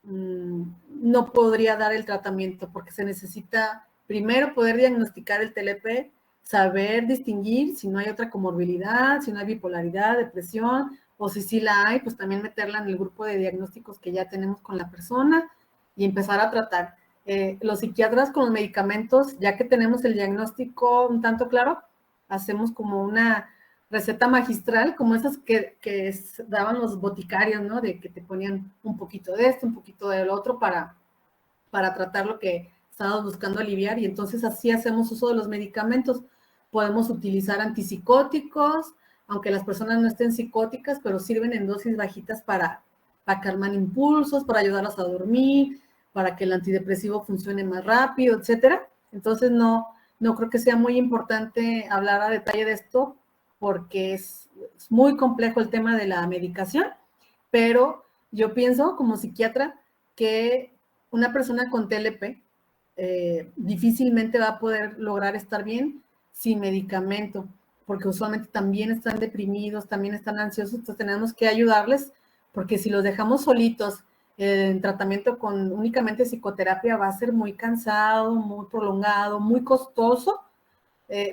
no podría dar el tratamiento porque se necesita primero poder diagnosticar el TLP, saber distinguir si no hay otra comorbilidad, si no hay bipolaridad, depresión, o si sí la hay, pues también meterla en el grupo de diagnósticos que ya tenemos con la persona y empezar a tratar. Los psiquiatras con los medicamentos, ya que tenemos el diagnóstico un tanto claro, hacemos como una receta magistral, como esas que daban los boticarios, ¿no? De que te ponían un poquito de esto, un poquito del otro para tratar lo que estábamos buscando aliviar, y entonces así hacemos uso de los medicamentos. Podemos utilizar antipsicóticos, aunque las personas no estén psicóticas, pero sirven en dosis bajitas para calmar impulsos, para ayudarlos a dormir, para que el antidepresivo funcione más rápido, etcétera. Entonces no creo que sea muy importante hablar a detalle de esto, porque es muy complejo el tema de la medicación, pero yo pienso como psiquiatra que una persona con TLP difícilmente va a poder lograr estar bien sin medicamento, porque usualmente también están deprimidos, también están ansiosos, entonces tenemos que ayudarles porque si los dejamos solitos en tratamiento con únicamente psicoterapia va a ser muy cansado, muy prolongado, muy costoso,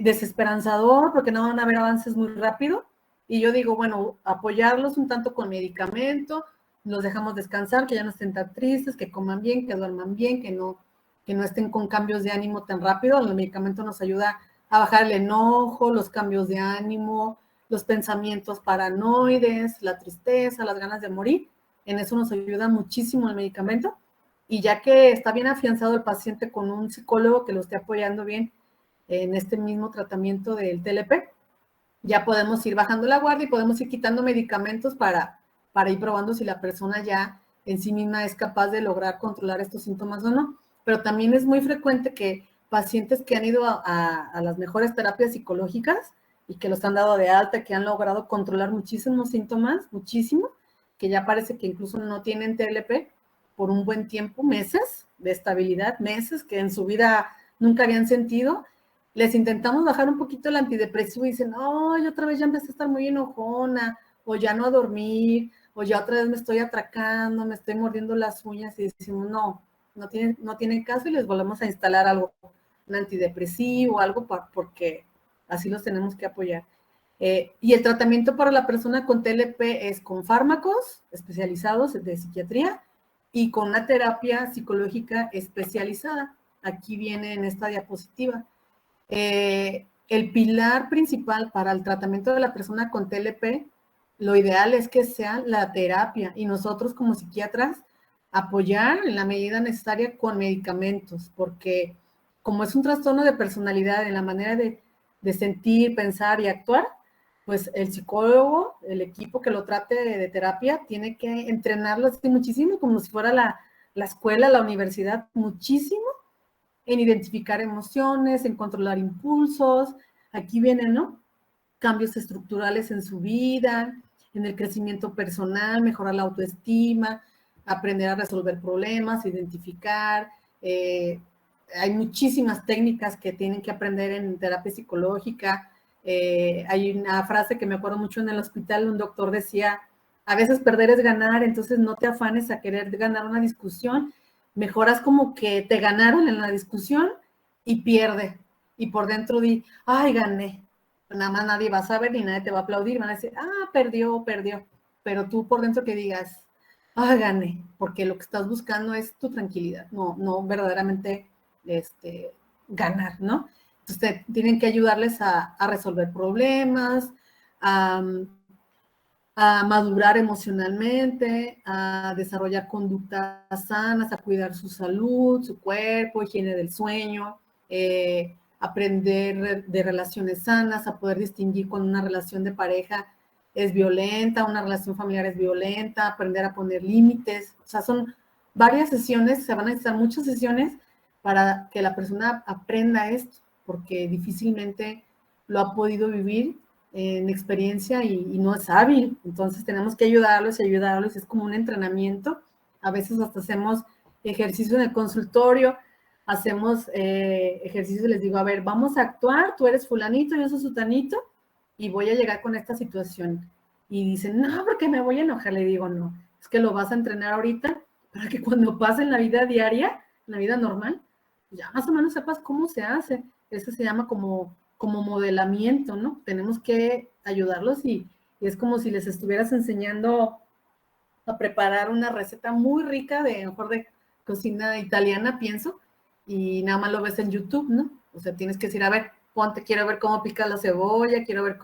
desesperanzador, porque no van a haber avances muy rápido. Y yo digo, bueno, apoyarlos un tanto con medicamento, los dejamos descansar, que ya no estén tan tristes, que coman bien, que duerman bien, que no estén con cambios de ánimo tan rápido. El medicamento nos ayuda a bajar el enojo, los cambios de ánimo, los pensamientos paranoides, la tristeza, las ganas de morir. En eso nos ayuda muchísimo el medicamento. Y ya que está bien afianzado el paciente con un psicólogo que lo esté apoyando bien en este mismo tratamiento del TLP, ya podemos ir bajando la guardia y podemos ir quitando medicamentos para ir probando si la persona ya en sí misma es capaz de lograr controlar estos síntomas o no. Pero también es muy frecuente que pacientes que han ido a las mejores terapias psicológicas y que los han dado de alta, que han logrado controlar muchísimos síntomas, muchísimo, que ya parece que incluso no tienen TLP por un buen tiempo, meses de estabilidad, meses que en su vida nunca habían sentido. Les intentamos bajar un poquito el antidepresivo y dicen, no, yo otra vez ya empecé a estar muy enojona, o ya no a dormir, o ya otra vez me estoy atracando, me estoy mordiendo las uñas, y decimos, no tienen caso, y les volvemos a instalar algo, un antidepresivo, algo porque así los tenemos que apoyar. Y el tratamiento para la persona con TLP es con fármacos especializados de psiquiatría y con una terapia psicológica especializada. Aquí viene en esta diapositiva. El pilar principal para el tratamiento de la persona con TLP, lo ideal es que sea la terapia y nosotros como psiquiatras apoyar en la medida necesaria con medicamentos, porque como es un trastorno de personalidad en la manera de sentir, pensar y actuar, pues el psicólogo, el equipo que lo trate de terapia, tiene que entrenarlo así muchísimo, como si fuera la escuela, la universidad, muchísimo, en identificar emociones, en controlar impulsos. Aquí vienen, ¿no? Cambios estructurales en su vida, en el crecimiento personal, mejorar la autoestima, aprender a resolver problemas, identificar. Hay muchísimas técnicas que tienen que aprender en terapia psicológica. Hay una frase que me acuerdo mucho en el hospital, un doctor decía, a veces perder es ganar, entonces no te afanes a querer ganar una discusión, mejoras como que te ganaron en la discusión y pierde. Y por dentro di, ay, gané. Nada más nadie va a saber ni nadie te va a aplaudir, van a decir, perdió. Pero tú por dentro que digas, gané, porque lo que estás buscando es tu tranquilidad, no verdaderamente ganar, ¿no? Entonces tienen que ayudarles a resolver problemas, a madurar emocionalmente, a desarrollar conductas sanas, a cuidar su salud, su cuerpo, higiene del sueño, aprender de relaciones sanas, a poder distinguir cuando una relación de pareja es violenta, una relación familiar es violenta, aprender a poner límites. O sea, son varias sesiones, se van a necesitar muchas sesiones para que la persona aprenda esto, porque difícilmente lo ha podido vivir en experiencia y no es hábil. Entonces tenemos que ayudarlos, es como un entrenamiento. A veces hasta hacemos ejercicio en el consultorio, hacemos ejercicio y les digo, a ver, vamos a actuar, tú eres fulanito, yo soy sutanito, y voy a llegar con esta situación. Y dicen, no, porque me voy a enojar. Le digo, no, es que lo vas a entrenar ahorita para que cuando pase en la vida diaria, en la vida normal, ya más o menos sepas cómo se hace. Eso se llama como modelamiento, ¿no? Tenemos que ayudarlos y es como si les estuvieras enseñando a preparar una receta muy rica de, a lo mejor de cocina italiana, pienso, y nada más lo ves en YouTube, ¿no? O sea, tienes que decir, a ver, ponte, quiero ver cómo pica la cebolla, quiero ver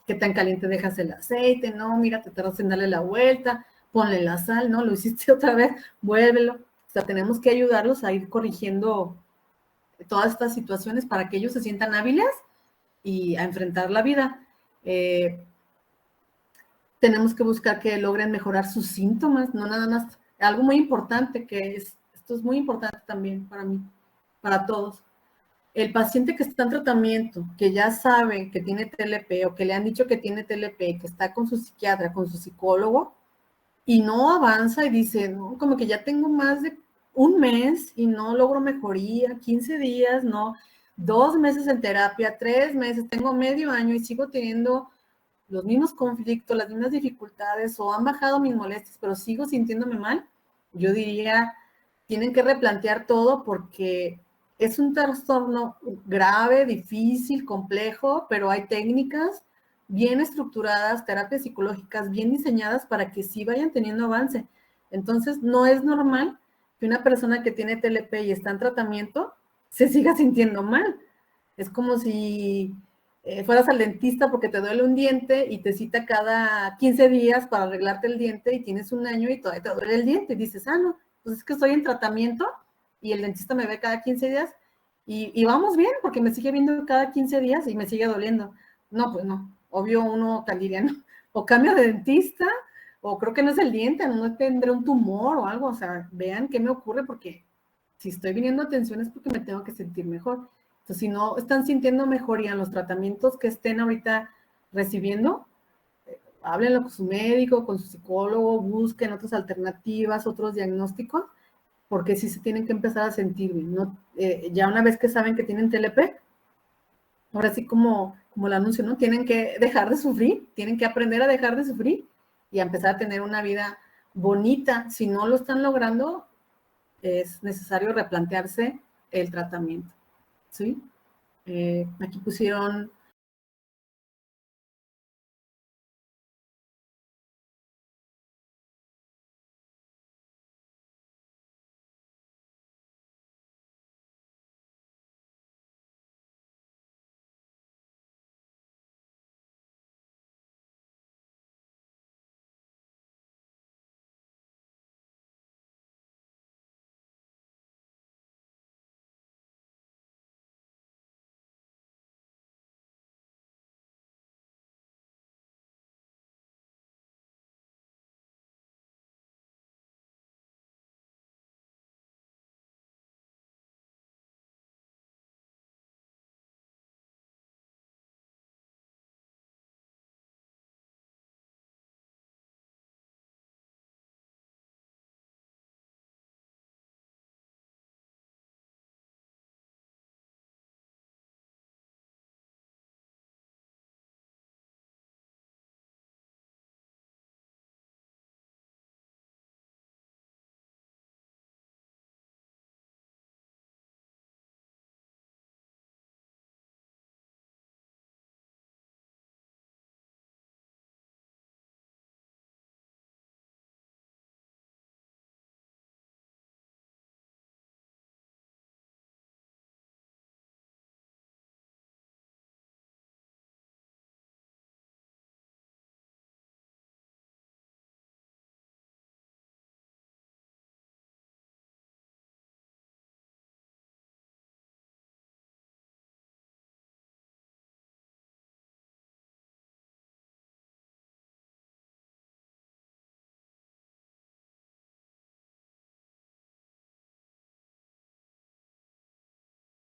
qué tan caliente dejas el aceite, no, mira, te tardas en darle la vuelta, ponle la sal, ¿no? Lo hiciste otra vez, vuélvelo. O sea, tenemos que ayudarlos a ir corrigiendo todas estas situaciones para que ellos se sientan hábiles y a enfrentar la vida. Tenemos que buscar que logren mejorar sus síntomas, no nada más. Algo muy importante esto es muy importante también para mí, para todos. El paciente que está en tratamiento, que ya sabe que tiene TLP o que le han dicho que tiene TLP, que está con su psiquiatra, con su psicólogo, y no avanza y dice, no, como que ya tengo más de un mes y no logro mejoría, 15 días, no, 2 meses en terapia, 3 meses, tengo medio año y sigo teniendo los mismos conflictos, las mismas dificultades, o han bajado mis molestias, pero sigo sintiéndome mal, yo diría, tienen que replantear todo porque es un trastorno grave, difícil, complejo, pero hay técnicas bien estructuradas, terapias psicológicas bien diseñadas para que sí vayan teniendo avance. Entonces, no es normal que una persona que tiene TLP y está en tratamiento se siga sintiendo mal. Es como si fueras al dentista porque te duele un diente y te cita cada 15 días para arreglarte el diente y tienes un año y todavía te duele el diente y dices, no, pues es que estoy en tratamiento y el dentista me ve cada 15 días y vamos bien porque me sigue viendo cada 15 días y me sigue doliendo. No, pues no, obvio uno diría, ¿no? O cambio de dentista o creo que no es el diente, no tendré un tumor o algo, o sea, vean qué me ocurre porque si estoy viniendo atención es porque me tengo que sentir mejor. Entonces, si no están sintiendo mejoría en los tratamientos que estén ahorita recibiendo, háblenlo con su médico, con su psicólogo, busquen otras alternativas, otros diagnósticos, porque sí se tienen que empezar a sentir bien, ¿no? Ya una vez que saben que tienen TLP, ahora sí como el anuncio, ¿no? Tienen que dejar de sufrir, tienen que aprender a dejar de sufrir y a empezar a tener una vida bonita. Si no lo están logrando, es necesario replantearse el tratamiento, ¿sí? Aquí pusieron